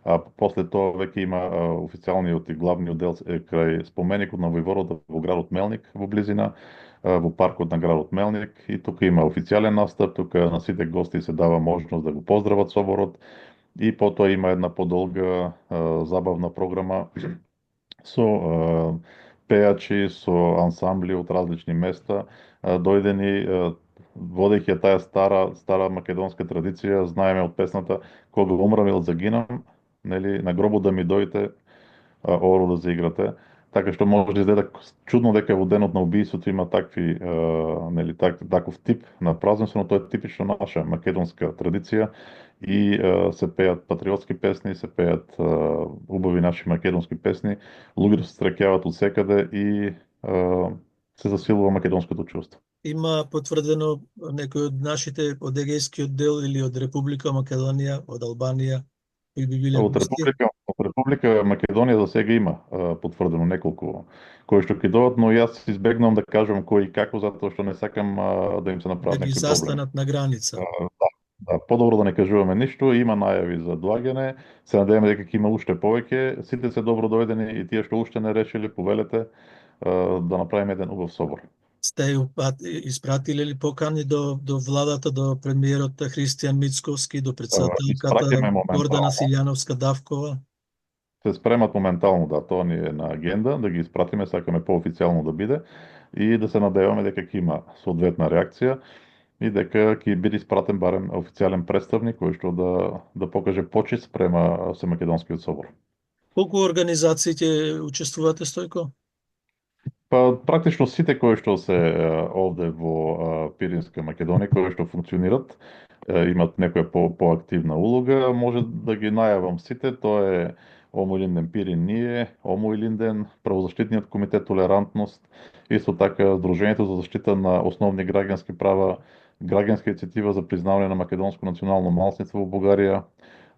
а после тоа веќе има официјалниот и главниот дел крај споменикот на војводата во градот Мелник во близина, во паркот на градот Мелник, и тука има официјален настап, тука на сите гости се дава можност да го поздрават соборот и потоа има една подолга забавна програма со пејачи, со ансамбли од различни места, дојдени водејќи таа стара македонска традиција. Знаеме од песната "Кога умрам или загинам", нели, на гробот да ми дојдете, оро да заиграте. Така што може да изгледа чудно дека во денот на убиството има такви, нели, таков тип на празненство, но тоа е типично наша македонска традиција и се пеат патриотски песни, се пеат убави наши македонски песни, луѓето се среќаваат од секаде и се засилува македонското чувство. Има потврдено некој од нашите од егејскиот дел или од Република Македонија, од Албанија, кои би биле Од гости? Република Македонија за сега има потврдено неколку кои што ќе дојдат, но јас избегнувам да кажам кои и како, затоа што не сакам да им се Да направат ги некои проблеми. застанат на граница. Да, подобро да не кажуваме ништо, има најави за доаѓање, се надеваме дека ќе има уште повеќе, сите се добро дојдени и тие што уште не решили, повелете да направиме еден убав собор. Сте испратиле ли покани до владата, до премиерот Христијан Мицковски, до председателката Испратиме моментално. Гордана Силјановска-Давкова? Се спремат моментално, да, тоа ни е на агенда, да ги испратиме, сакаме поофицијално да биде и да се надеваме дека ќе има соодветна реакција и дека ќе биде испратен барем официјален представник кој што да покаже почит спрема Семакедонскиот собор. Колку организации ќе учествувате, Стојко? Па практично сите кои што се овде во Пиринска Македонија, кои што функционират, имат некоја поактивна улога, може да ги најавам сите, тоа е Омо Илинден Пирин ние, Омо Илинден, Правозаштитниот комитет Толерантност, исто така Сдруженијето за заштита на основни граѓански права, Граѓанска иницијатива за признавање на македонско национално малцинство во Бугарија,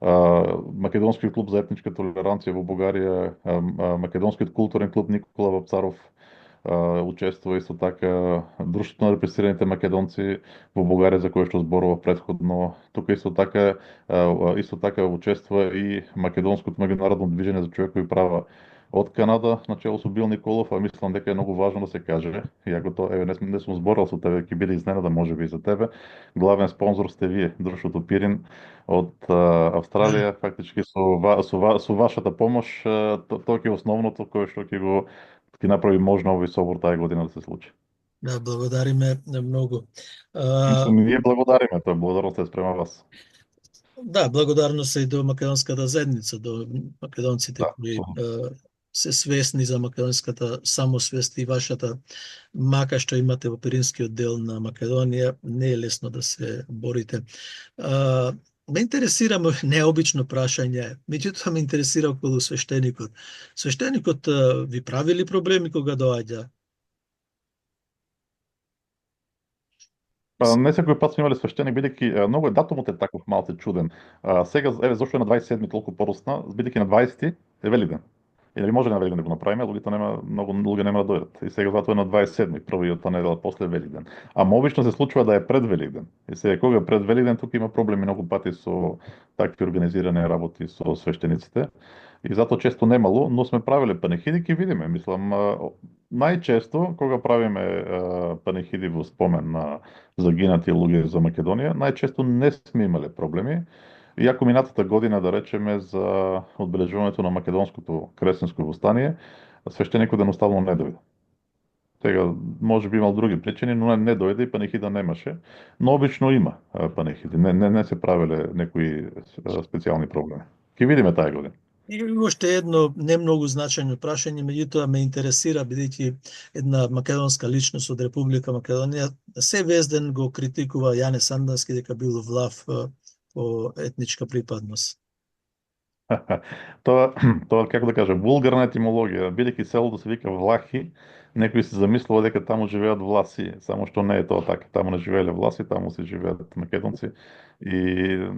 Македонскиот клуб за етничка толеранција во Бугарија, Македонскиот културен клуб Никола Вапцаров, учествува исто така Друштвото на репресираните македонци во Бугарија, за кое што зборува претходно. Тука исто така учествува и Македонското меѓународно движење за човекови права од Канада, начело со Бил Николов, а мислам дека е многу важно да се каже, иако тоа, еве, не сум зборал со тебе, ќе биде изненада можеби и за тебе. Главен спонзор сте вие, Друштвото Пирин од Австралија, фактички со вашата помош, тоа ќе е основното кое што ќе направи можно овој собор таа година да се случи. Да, благодариме многу. Ние благодариме, тоа благодарност е спрема вас. Да, благодарност е и до македонската заедница, до македонците Да, кои се свесни за македонската самосвест и вашата мака што имате во Пиринскиот дел на Македонија, не е лесно да се борите. Ме интересира необично прашање, меѓутоа ме интересира околу свештеникот. Свештеникот ви прави ли проблеми кога доаѓа? Не секој пат сме имале свештеник, бидејќи многу датумот е таков малце чуден. Сега, еве, зошто е на 27 толку порасна, бидејќи на 20 е Велиден. Или може на Велиден да го направиме, многу луѓе нема да дојдат. И сега затоа е на 27, првиот недела после Велиден. Ама обично се случува да е пред Велиден. И сега кога пред Велиден тука има проблеми многу пати со такви организирани работи со свештениците. И затоа често немало, но сме правиле панихиди, ќе видиме. Мислам, најчесто кога правиме панихиди во спомен на загинати луѓе за Македонија, најчесто не сме имале проблеми. Иако минатата година, да речеме, за одбележувањето на македонското кресенско востание, свештеникот едноставно не дојде. Сега, може би имал други причини, но не дојде и панихида немаше. Но обично има панихиди. Не се правеле некои специјални проблеми. Ќе видиме таа година. И уште едно не многу значајно прашање, меѓутоа ме интересира, бидејќи една македонска личност од Република Македонија се везден го критикува Јане Сандански дека бил влав по етничка припадност. Тоа како да кажа, вулгарна етимологија, бидејќи селото се вика Влахи, некои се замислува дека таму живеат власи, само што не е тоа така. Таму не живееле власи, таму се живеат македонци и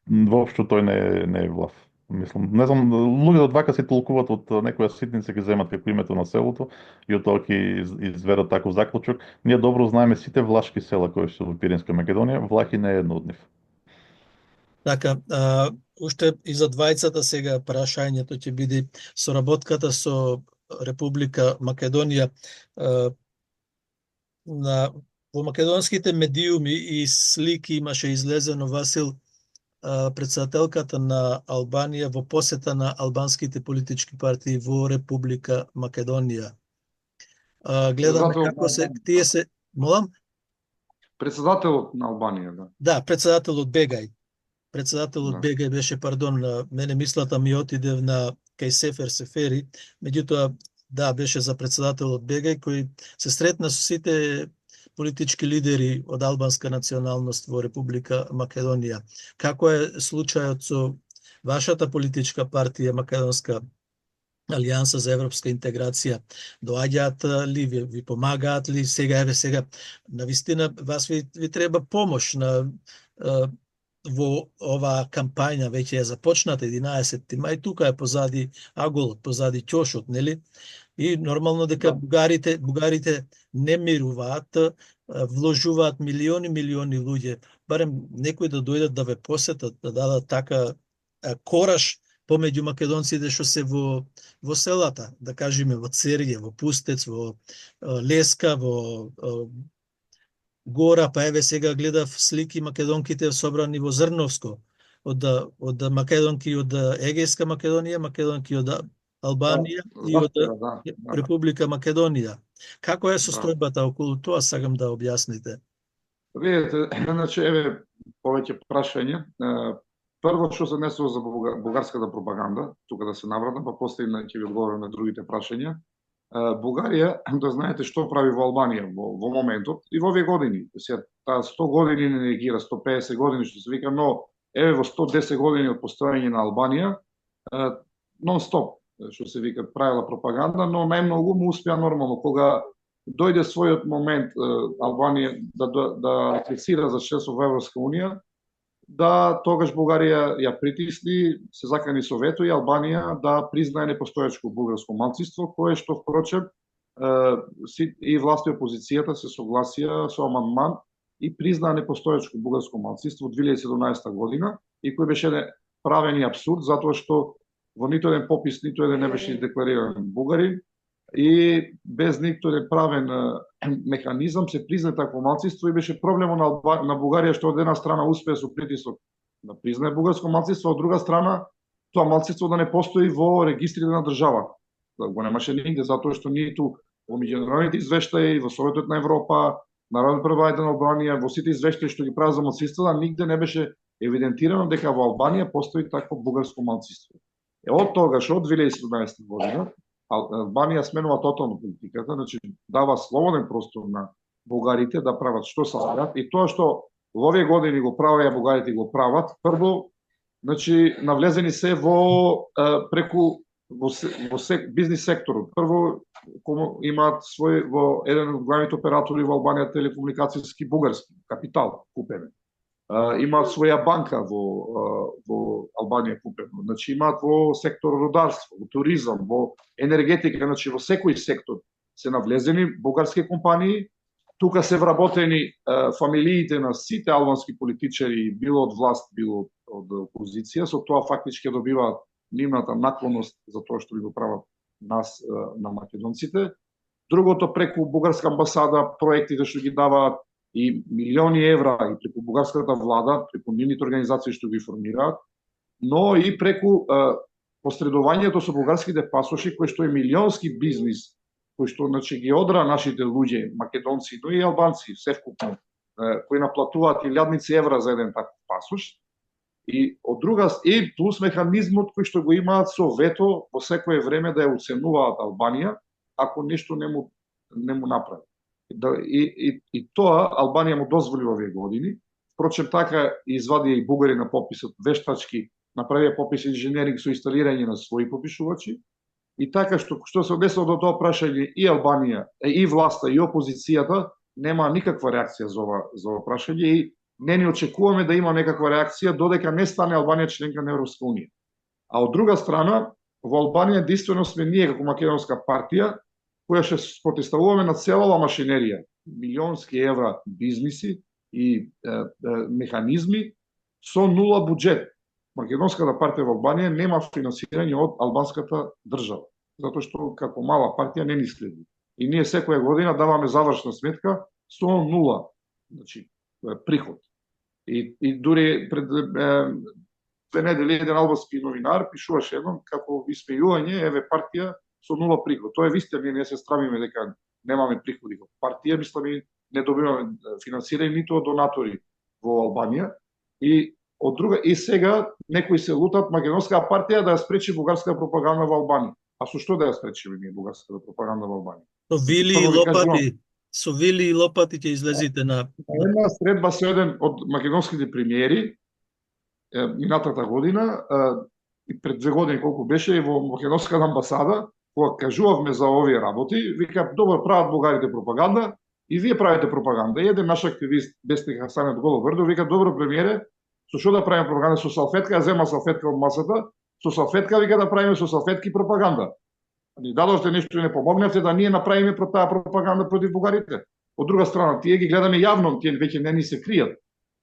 воопшто тој не е влав. Мислам, не знам, луѓето од вака се толкуваат од некоја ситница ќе земат како името на селото и од тоа ќе изведат таков заклучок. Ние добро знаеме сите влашки села кои се во Пиринска Македонија, Влахи не е едно од нив. Така, уште и за двајцата сега прашањето ќе биде соработката со Република Македонија. Во македонските медиуми и слики имаше излезено, Васил, председателката на Албанија во посета на албанските политички партии во Република Македонија. Гледаме како тие се... Молам? Председателот на Албанија, да. Да, председателот Бегај. Председателот Бегај беше, пардон, мене мислата ми отиде на кај Сефер Сефери, меѓутоа Да, беше за председател од БГ, кој се сретна со сите политички лидери од албанска националност во Република Македонија. Како е случајот со вашата политичка партија, Македонска Алијанса за европска интеграција? Доаѓаат ли, ви помагаат ли сега? Еве сега, навистина, вас ви треба помош во оваа кампања, веќе е започната 11 мај, тука е позади аголот, позади ќошот, нели? И нормално дека бугарите не мируваат, вложуваат милиони луѓе, барем некои да дојдат да ве посетат, да дадат така кораж помеѓу македонците што се во селата, да кажеме во Церје, во Пустец, во Леска, во Гора, па еве сега гледав слики македонките собрани во Зрновско, од македонки од Егејска Македонија, македонки од Албанија и од Република Македонија. Како е состојбата околу тоа, сакам да објасните? Видете, значи, еве повеќе прашања. Прво што се однесува за бугарската пропаганда, тука да се навратам, па после ќе ви одговорам на другите прашања. Бугарија, да знаете што прави во Албанија во моментот и во овие години. Сега, таа 100 години не негира, 150 години што се вика, но еве во 110 години од постојање на Албанија, нон-стоп, што се вика, правила пропаганда, но најмногу му успеа нормално. Кога дојде својот момент Албанија да аплицира за членство во Европска унија, да тогаш Бугарија ја притисни, се закани со вето и Албанија да признае непостоечко бугарско малцинство, кое што впрочем и власти и опозицијата се согласија со амандман и признаа непостоечко бугарско малцинство во 2017 година и кој беше правен и абсурд, затоа што во ниту еден попис, ниту еден не беше деклариран бугарин и без ниту еден правен механизам се призна такво малцинство и беше проблемот на Бугарија што од една страна успеа со притисок да признае бугарско малцинство, од друга страна тоа малцинство да не постои во регистрите на државата. Го немаше нигде, затоа што ниту во меѓународните извештаи, во Советот на Европа, Народен правителство на Албанија, во сите извештаи што ги прават за малцинствата, нигде не беше евидентирано дека во Албанија постои такво бугарско малцинство. Од тогаш, од 2017 година, Албанија сменува тотално политиката, значи дава слободен простор на бугарите да прават што сакаат и тоа што во овие години го правеа бугарите го прават, прво, значи навлезени се во преку бизнис секторот. Прво имаат свој во еден од главните оператори во Албанија телекомуникацијски бугарски капитал купен. Имаат своја банка во Албанија купено. Значи имаат во сектор рударство, во туризам, во енергетика, значи во секој сектор се навлезени бугарски компании. Тука се вработени фамилиите на сите албански политичари, било од власт, било од опозиција, со тоа фактички добиваат нивната наклоност за тоа што ви го прават нас на македонците. Другото, преку бугарска амбасада, проектите што ги даваат и милиони евра и преку бугарската влада, преку нивните организации што ги формираат, но и преку посредувањето со бугарските пасоши, кој што е милионски бизнис, кој што значи ги одра нашите луѓе, македонци, но и албанци, севкупно, кои наплатуваат илјадници евра за еден таков пасош. И од друга и плюс механизмот кој што го имаат со вето во секое време да ја оценуваат Албанија ако нешто не му направи. И тоа Албанија му дозволи овие години. Впрочем, така извадија и бугари на пописот, вештачки направија попис инженеринг со инсталирање на своји попишувачи. И така што се однесува до тоа прашање и Албанија, и власта, и опозицијата нема никаква реакција за ова прашање и не ни очекуваме да има некаква реакција додека не стане Албанија членка на Европска унија. А од друга страна, во Албанија единствено сме ние како македонска партија која ќе протиставуваме на целава машинерија, милионски евра бизниси и механизми со нула буџет. Македонската партија во Албанија нема финансирање од албанската држава, затоа што како мала партија не ни следи. И ние секоја година даваме завршна сметка со нула, значи приход. И дури пред 2 недели еден албански новинар пишуваше едно како испејување, еве партија со нула приход. Тоа е вистина, ние не се стравиме дека немаме приходи како партија, мислам не добиваме финансирање ниту од донатори во Албанија. И од друга и сега некои се лутат македонска партија да ја спречи бугарска пропаганда во Албанија. А со што да ја спречиме ние бугарската пропаганда во Албанија? Со вили и лопати, со вили и лопати ќе излезите на една средба со еден од македонските премиери минатата година и пред 2 години колку беше и во македонската амбасада, кога кажувавме за овие работи, вика добро прават бугарите пропаганда и вие правите пропаганда. И еден наш активист Бесник Хасанет Голобрдо вика добро премиере, со што да правиме пропаганда, со салфетка, ја зема салфетка од масата, со салфетка вика да правиме со салфетки пропаганда. Ни дадовте нешто и не помогнавте да ние направиме таа пропаганда против бугарите. Од друга страна, тие ги гледаме јавно, тие веќе не ни се кријат.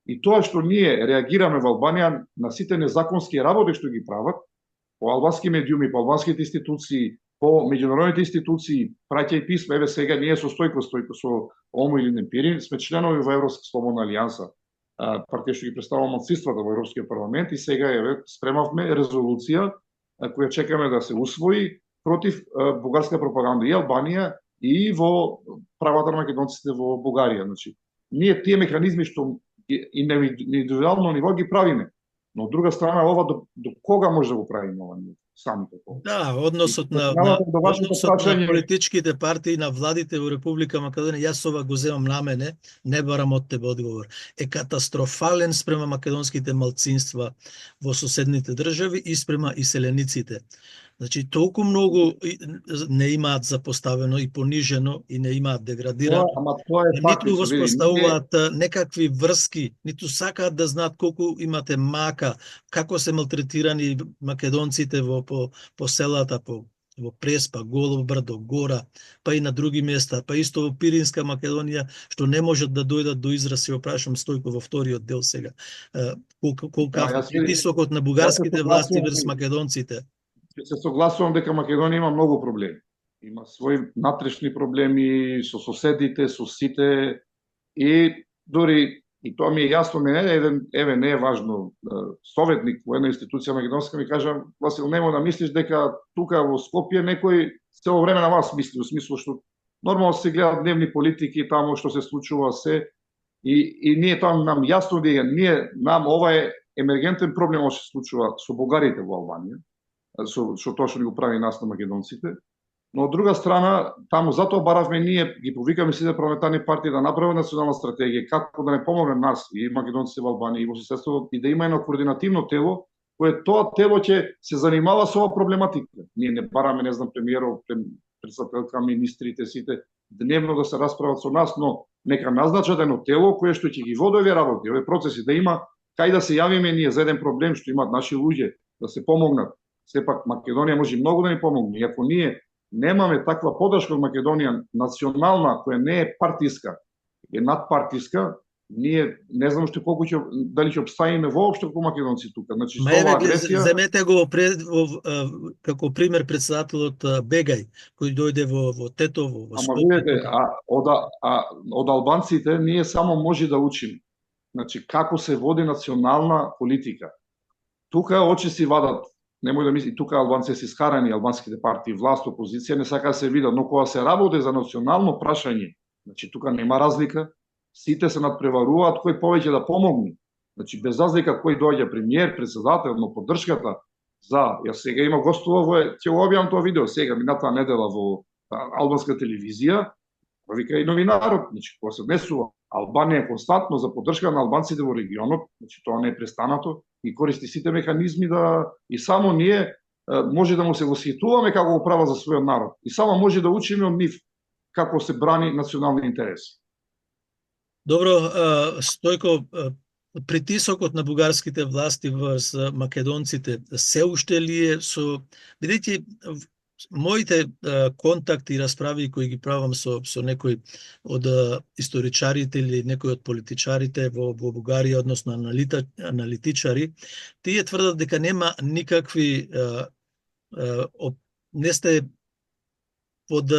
И тоа што ние реагираме во Албанија на сите незаконски работи што ги прават, по албански медиуми, по албанските институции, по меѓународните институции, праќај писма, еве сега ние со Стојко со Омо или Немпирин сме членови во Европска слободна алијанса, партија што ги представува малцинствата во Европскиот парламент и сега еве спремавме резолуција која чекаме да се усвои против бугарска пропаганда и Албанија и во правата на македонците во Бугарија. Значи, ние тие механизми што и на индивидуално ниво ги правиме, но од друга страна ова до кога може да го правиме ова ние самите тоа? Да, односот на политичките партии, на владите во Република Македонија, јас ова го земам на мене, не барам од тебе одговор, е катастрофален спрема македонските малцинства во соседните држави и спрема иселениците. Значи, толку многу не имаат запоставено и понижено и не имаат деградирано. Ниту го споставуваат некакви врски, ниту сакаат да знаат колку имате мака, како се малтретирани македонците по селата, во Преспа, Голо брдо, Гора, па и на други места, па исто во Пиринска Македонија, што не можат да дојдат до израз, ја прашам Стојко во вториот дел сега. Колку притисокот на бугарските власти врз македонците. Се согласувам дека Македонија има многу проблеми. Има своји натрешни проблеми со соседите, со сите и дури и тоа ми е јасно, еве не е важно, советник во една институција македонска ми кажа, Васил, нема да мислиш дека тука во Скопје некој цело време на вас мисли, во смисло што нормално се гледат дневни политики таму што се случува се и ние тоа нам јасно дека нам ова е емергентен проблем што се случува со бугарите во Албанија, што тоа што ни го прави нас на македонците. Но од друга страна, таму затоа баравме ние, ги повикаме сите парламентарни партии да направат национална стратегија, како да не помогне нас и македонците во Албанија и во соседството, и да има едно координативно тело, кое тоа тело ќе се занимава со оваа проблематика. Ние не бараме, не знам, премиеров, председателка, министрите, сите, дневно да се расправат со нас, но нека назначат едно тело кое што ќе ги води овие работи, овие процеси, да има кај да се јавиме ние за еден проблем што имаат наши луѓе, да се помогнат. Сепак Македонија може многу да ни помогне. И ако ние немаме таква подршка од Македонија национална, која не е партиска, е надпартиска, ние не знам што колку дали ќе обстаиме воопшто како македонци тука. Значи со оваа агресија земете го како пример председателот Бегај, кој дојде во Тетово, во Скопје. Видите, од албанците ние само може да учиме. Значи како се води национална политика. Тука очи си вадат. Немој да мисли, тука албанци се искарани, албанските партии, власт, опозиција, не сака да се видат, но кога се работи за национално прашање, значи тука нема разлика, сите се надпреваруваат кој повеќе да помогне. Значи без разлика кој доаѓа премиер, председател, но поддршката за, јас сега има гостува ќе го објавам тоа видео сега минатата недела во албанска телевизија, вика и новинарот, значи кога се однесува Албанија константно за поддршка на албанците во регионот, значи тоа не е престанато и користи сите механизми да и само ние може да му се восхитуваме како го права за својот народ и само може да учиме од нив како се брани национални интереси. Добро, Стојко, притисокот на бугарските власти врз македонците се уште ли е со бидејќи моите контакти и расправи кои ги правам со некои од историчарите или некои од политичарите во Бугарија, односно аналитичари, тие тврдат дека нема никакви не сте под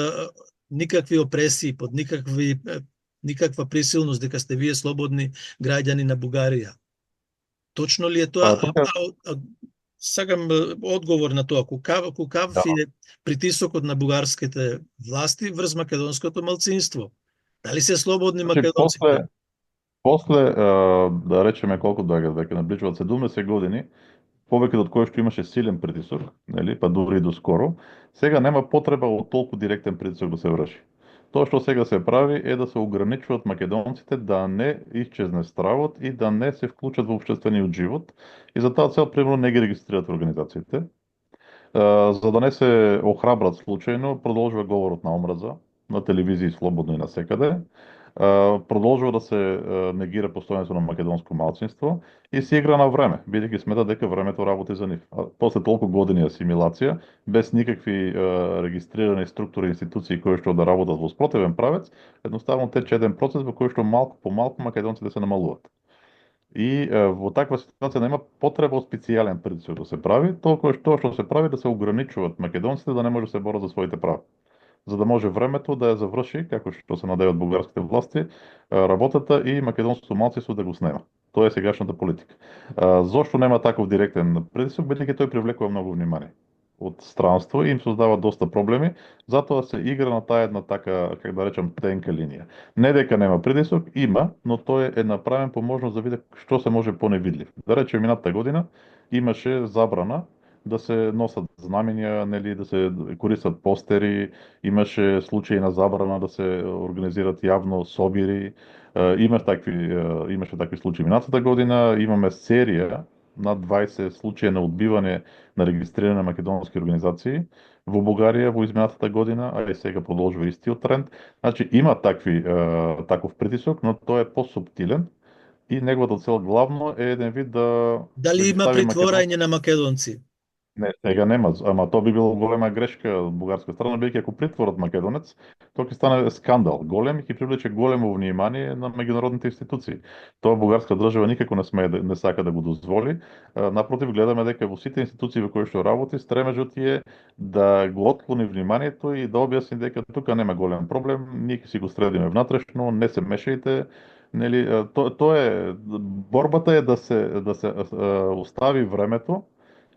никакви опресии, под никаква присилност, дека сте вие слободни граѓани на Бугарија. Точно ли е тоа? Сакам одговор на тоа. Кукав е притисокот на бугарските власти врз македонското малцинство? Дали се слободни македонците? После да речеме колку доаѓа, дека наближуваат 70 години, повеќе од кој што имаше силен притисок, нели, па дури и доскоро, сега нема потреба од толку директен притисок да се врши. Тоа што сега се прави е да се ограничуваат македонците да не исчезне стравот и да не се вклучат во општествениот живот и за таа цел примерно не ги регистрираат организациите. За да не се охрабрат случајно, продолжува говорот на омраза на телевизии слободно и насекаде. Продолжува да се негира постојањето на македонско малцинство и се игра на време, бидејќи смета дека времето работи за нив. После толку години асимилација, без никакви регистрирани структури и институции кои што да работат во спротивен правец, едноставно тече еден процес во кој што малку по малку македонците се намалуваат. И во таква ситуација нема потреба од специјален притисок да се прави, толку тоа што се прави да се ограничуваат македонците да не може да се борат за своите права, за да може времето да ја заврши, како што се надеваат бугарските власти, работата и македонското малцинство да го снема. Тоа е сегашната политика. Зошто нема таков директен притисок, бидејќи тој привлекува многу внимание од странство и им создава доста проблеми, затоа се игра на таа една така, как да речам, тенка линија. Не дека нема притисок, има, но тој е направен по можност да види што се може поневидлив. Да речем, минатата година имаше забрана да се носат знамења, нели, да се користат постери, имаше случаи на забрана да се организират јавно собири, имаше такви случаи минатата година, имаме серија над 20 случаи на одбивање на регистрирани македонски организации во Бугарија во изминатата година, а и сега продолжува истиот тренд. Значи има таков притисок, но тој е посуптилен и неговата цел главно е еден вид да Дали има стави притворање на македонци? Не, сега нема, ама тоа би било голема грешка од бугарска страна, бидејќи ако притворат македонец, тоа ќе стане скандал голем и ќе привлече големо внимание на меѓународните институции. Тоа бугарска држава никако не смее не сака да го дозволи. Напротив, гледаме дека во сите институции во кои што работи, стремежот е да го отклони вниманието и да објасни дека тука нема голем проблем, ние ќе си го средиме внатрешно, не се мешајте. Нели, тоа е борбата е да се остави времето,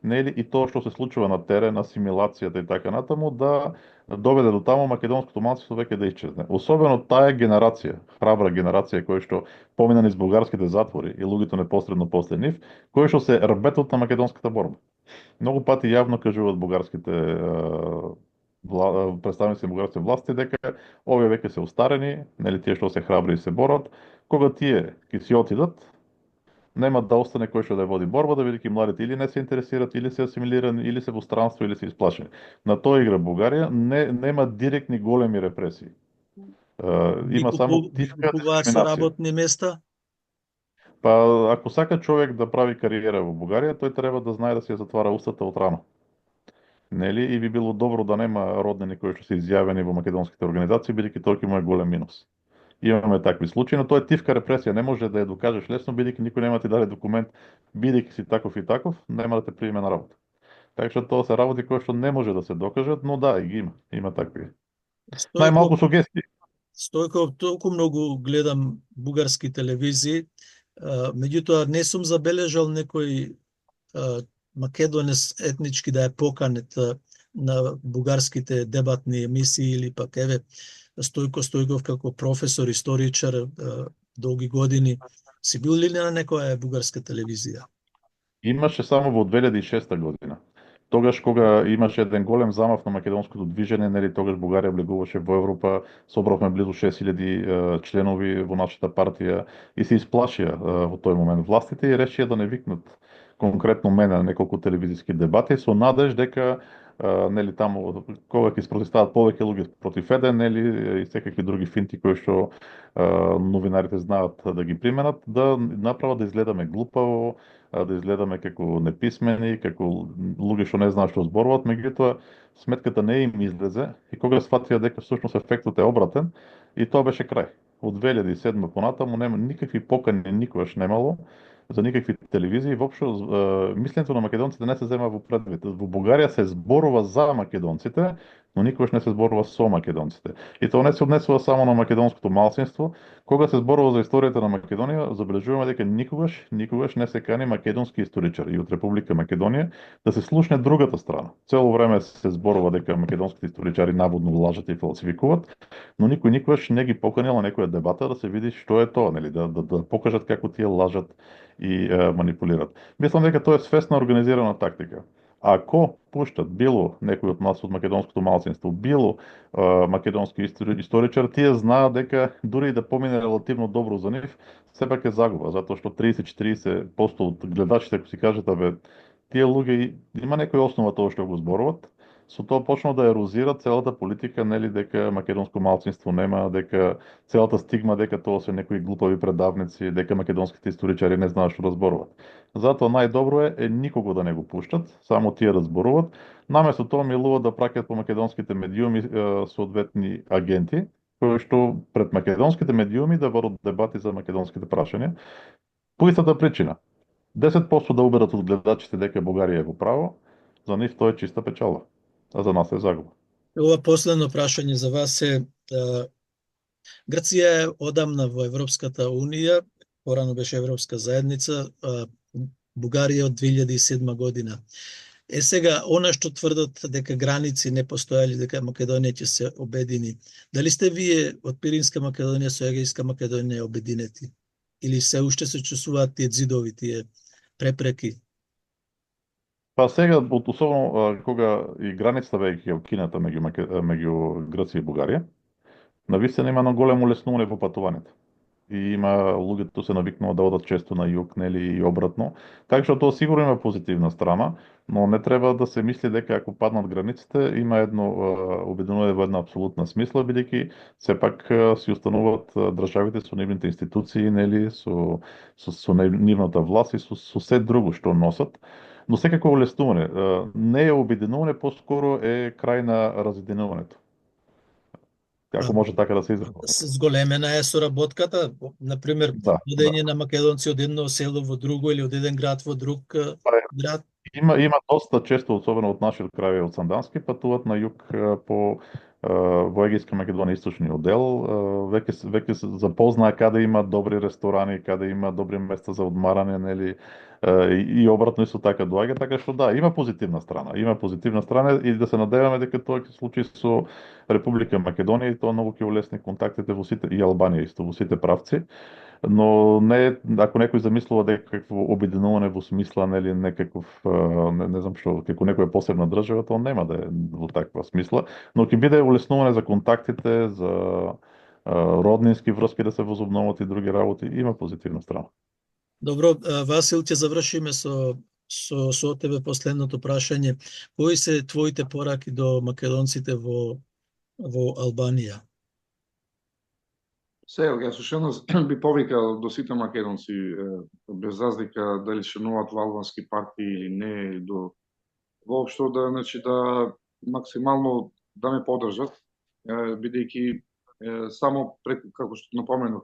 нели, и тоа што се случува на терен, асимилацијата и така натаму, да доведе до таму македонското малцинство веќе да исчезне. Особено таа генерација, храбра генерација која што помина низ бугарските затвори и луѓето непосредно после нив, кои што се рбетот на македонската борба. Многу пати јавно кажуваат бугарските представници на бугарските власти дека овие веќе се устарени, нели, тие што се храбри и се борат, кога тие ќе си отидат, нема да остане кој што да води борбата, бидејќи младите или не се интересираат, или се асимилирани, или се во странство, или се исплашени. На тоа игра Бугарија, нема директни големи репресии. Има само тивка се работни места? Па, ако сака човек да прави кариера во Бугарија, тој треба да знае да се затвара устата од рано. Нели? И би било добро да нема роднини кои што се изјавени во македонските организации, бидејќи тоа ќе му е голем минус. Имаме такви случаи, но тоа е тивка репресија, не може да ја докажеш лесно, бидејќи никој нема ти даде документ, бидејќи си таков и таков, нема да те приеме на работа. Така што тоа се работи кои што не може да се докажат, но да, и ги има такви. Најмалку сугестии. Стојко, толку многу гледам бугарски телевизии, меѓутоа не сум забележал некој македонец етнички да ја поканет на бугарските дебатни емисии или пак еве Стојко Стојков како професор, историчар, долги години. Си бил ли на некоја бугарска телевизија? Имаше само во 2006 година. Тогаш кога имаше еден голем замав на македонското движење, нели, тогаш Бугарија влегуваше во Европа, собравме близу 6000 членови во нашата партија и се исплашија во тој момент властите и решија да не викнат конкретно мене на неколку телевизиски дебати со надеж дека нели, таму кога ќе спротестуваат повеќе луѓе против еден, нели, и секакви други финти кои што новинарите знаат да ги применат, да направат да изгледаме глупаво, да изгледаме како неписмени, како луѓе што не знаат што зборуваат, меѓутоа сметката не им излезе и кога сфатија дека всушност ефектот е обратен и тоа беше крај. Од 2007 понатаму нема никакви покани, никогаш немало за никакви телевизии. Воопшто мислењето на македонците не се зема во предвид. Во Бугарија се зборува за македонците, но никогаш не се зборува со македонците. И тоа не се однесува само на македонското малцинство. Кога се зборува за историјата на Македонија, забележуваме дека никогаш не се кани македонски историчари и од Република Македонија да се слушне другата страна. Цело време се зборува дека македонските историчари наводно лажат и фалсификуваат, но никој никогаш не ги поканил на некоја дебата да се види што е тоа, нели, да покажат како тие лажат и манипулираат. Мислам дека тоа е свесна организирана тактика. Ако пуштат било некој од нас од македонското малцинство, било македонски историчар, тие знаат дека дури и да помине релативно добро за нив, сепак е загуба, затоа што 30-40% од гледачите ако си кажат тие луѓе има некоја основа тоа што го зборуват, со тоа почнува да ерозира целата политика, нели, дека македонско малцинство нема, дека целата стигма дека тоа се некои глупави предавници, дека македонските историчари не знаат што да зборуваат. Затоа најдобро е никого да не го пуштат, само тие да зборуваат. Наместо тоа милуваат да праќаат по македонските медиуми соодветни агенти, кои што пред македонските медиуми да водат дебати за македонските прашања. По истата причина, 10% да уберат од гледачите дека Бугарија е во право, за нив тоа е чиста печала, а за нас е загуба. Ова последно прашање за вас е Грција е одамна во Европската Унија, порано беше Европска заедница, Бугарија од 2007 година. Сега, она што тврдат дека граници не постојали, дека Македонија ќе се обедини, дали сте вие од Пиринска Македонија со Егејска Македонија обединети? Или се уште се чувствуваат тие ѕидови, тие препреки? Па сега, особено кога и границата веќе е укината меѓу Грција и Бугарија, навистина има едно големо улеснување во патувањето. И има луѓето се навикнува да одат често на југ, нели, и обратно. Така што тоа сигурно има позитивна страна, но не треба да се мисли дека ако паднат границите има едно обединување во една апсолутна смисла, бидејќи сепак си устануваат државите со нивните институции, нели, со нивната власт и со се друго што носат. Но секако улеснување, не е обединување, поскоро е крај на разединувањето. Како може така да се изрази? Зголемена е соработката, например, одење на македонци од едно село во друго или од еден град во друг град. Има доста често, особено од нашиот крај од Сандански, патуваат на југ во Егејска Македонија источниот дел, веќе се запознаа каде има добри ресторани, каде има добри места за одмарање, нели, и обратно исто така доаѓа, така што да, има позитивна страна и да се надеваме дека тоа ќе се случи со Република Македонија и тоа многу ќе улесни контактите во сите, и Албанија исто, во сите правци. Но не, ако некој замислува дека какво обединување во смисла, нели, некаков, не знам што, како некоја посебна држава, тоа нема да е во таква смисла, но ќе биде улеснување за контактите, за роднински врски да се возобноват и други работи, има позитивна страна. Добро, Васил, ќе завршиме со тебе последното прашање. Кои се твоите пораки до македонците во Албанија? Сега, јас ушеднаш би повикал до сите македонци, без разлика дали членуваат во албански партии или не, или до воопшто да максимално да ме поддржат, бидејќи само преку, како што напоменав,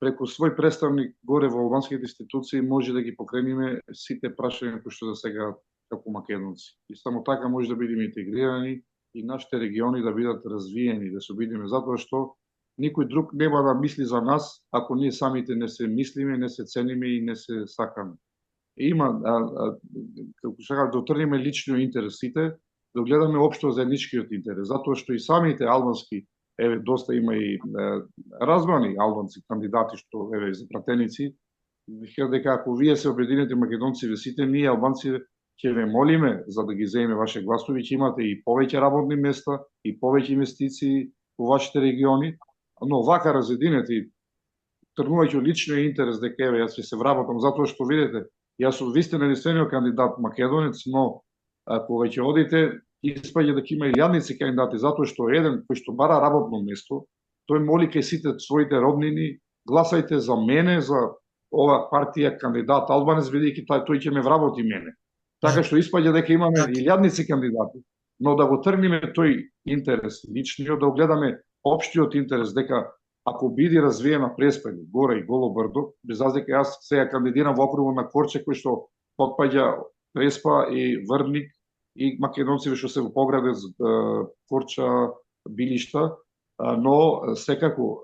преку свој представник горе во албанските институции може да ги покрениме сите прашања кои што за сега како македонци. И само така може да бидеме интегрирани и нашите региони да бидат развиени, да се обидиме, затоа што никој друг нема да мисли за нас ако ние самите не се мислиме, не се цениме и не се сакаме. Има, како сега, да отрниме личниот интерес сите, да гледаме општо заедничкиот интерес, затоа што и самите албански, доста има и разбрани албанци кандидати што за пратеници, викаат дека ако вие се обединете македонци сите, ние албанци ќе ве молиме за да ги земеме ваше гласови, ќе имате и повеќе работни места, и повеќе инвестиции во вашите региони, но вака разединети, тргнувајќи личниот интерес дека јас ќе се вработам, затоа што видите, јас сум вистина единствениот кандидат македонец, но кога ќе одите, испаѓа дека има илјадници кандидати, затоа што еден кој што бара работно место, тој моли кај сите своите роднини, гласајте за мене, за ова партија кандидат албанец, бидејќи тој ќе ме вработи мене. Така што испаѓа дека имаме илјадници кандидати, но да го тргнеме тој интерес личниот, да огледаме општиот интерес, дека ако биде развиена Преспа, горе и Голо Брдо, без разлика јас сега кандидирам во округот на Корче, кој што потпаѓа Преспа и Врвник и македонците што се во поградец, Корча, Билишта, но секако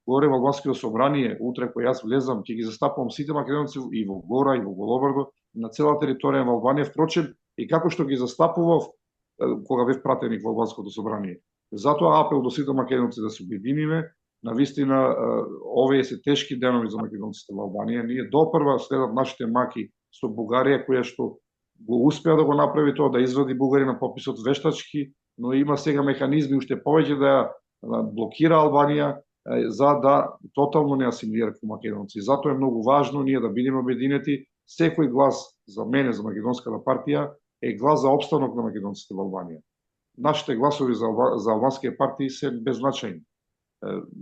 горе во албанското собрание, утре кој јас влезам, ќе ги застапувам сите македонци и во Гора, и во Голобрдо, на цела територија на Албанија, впрочем, и како што ги застапував кога бев пратеник во албанското собрание. Затоа апел до сите македонци да се обединиме, навистина овие се тешки денови за македонците во Албанија. Ние допрва следат нашите маки со Бугарија, која што го успеа да го направи тоа, да извади Бугари на пописот вештачки, но има сега механизми уште повеќе да ја блокира Албанија, за да тотално не асимилира како македонци. Затоа е многу важно ние да бидеме обединети. Секој глас за мене, за македонската партија, е глас за опстанок на македонците во Албанија. Нашите гласови за албанските партии се беззначајни,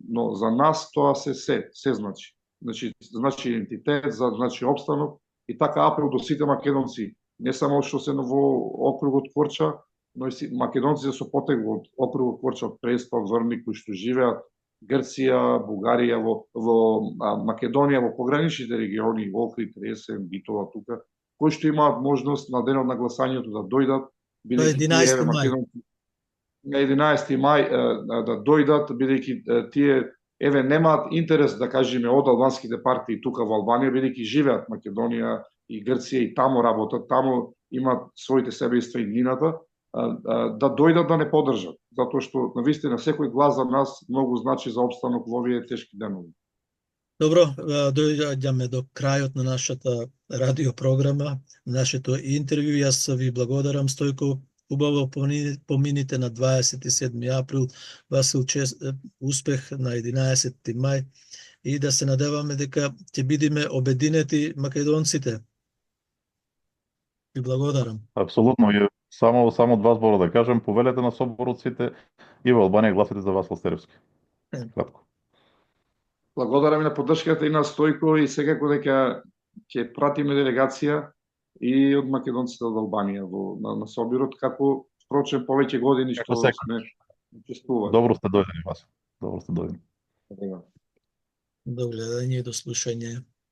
но за нас тоа се значи. Значи идентитет, значи опстанок, и така апел до сите македонци, не само што се во округот Корча, но и македонците со потегло од округот Корча, од Преспа, Врник, кои што живеат Грција, Бугарија, во Македонија, во пограничните региони, Охрид, Ресен, Битола, тука, кои што имаат можност на денот на гласањето да дојдат, бидејќи тие македонци на 11 мај да дојдат, бидејќи тие немаат интерес, да кажеме, од албанските партии тука во Албанија, бидејќи живеат Македонија и Грција и таму работат, таму имаат своите себејства и иднината, да дојдат да не поддржат, затоа што навистина секој глас за нас многу значи за опстанок во овие тешки денови. Добро, дојдеме до крајот на нашата радиопрограма, нашето интервју. Јас ви благодарам, Стојко. Убаво помините на 27 април, Васил, успех на 11 мај, и да се надеваме дека ќе бидеме обединети македонците. Ви благодарам. Апсолутно, и само два збора да кажем, повелете на соборот сите и во Албанија гласите за Васло Стеревски. Кратко. Благодарам и на поддршката и на Стојко, и секако дека ќе пратиме делегација и од македонците од Албанија на соборот, како впрочем повеќе години што сме учествували. Добро сте дојдени, Васил. Добро сте дојдени. До гледање и до слушање.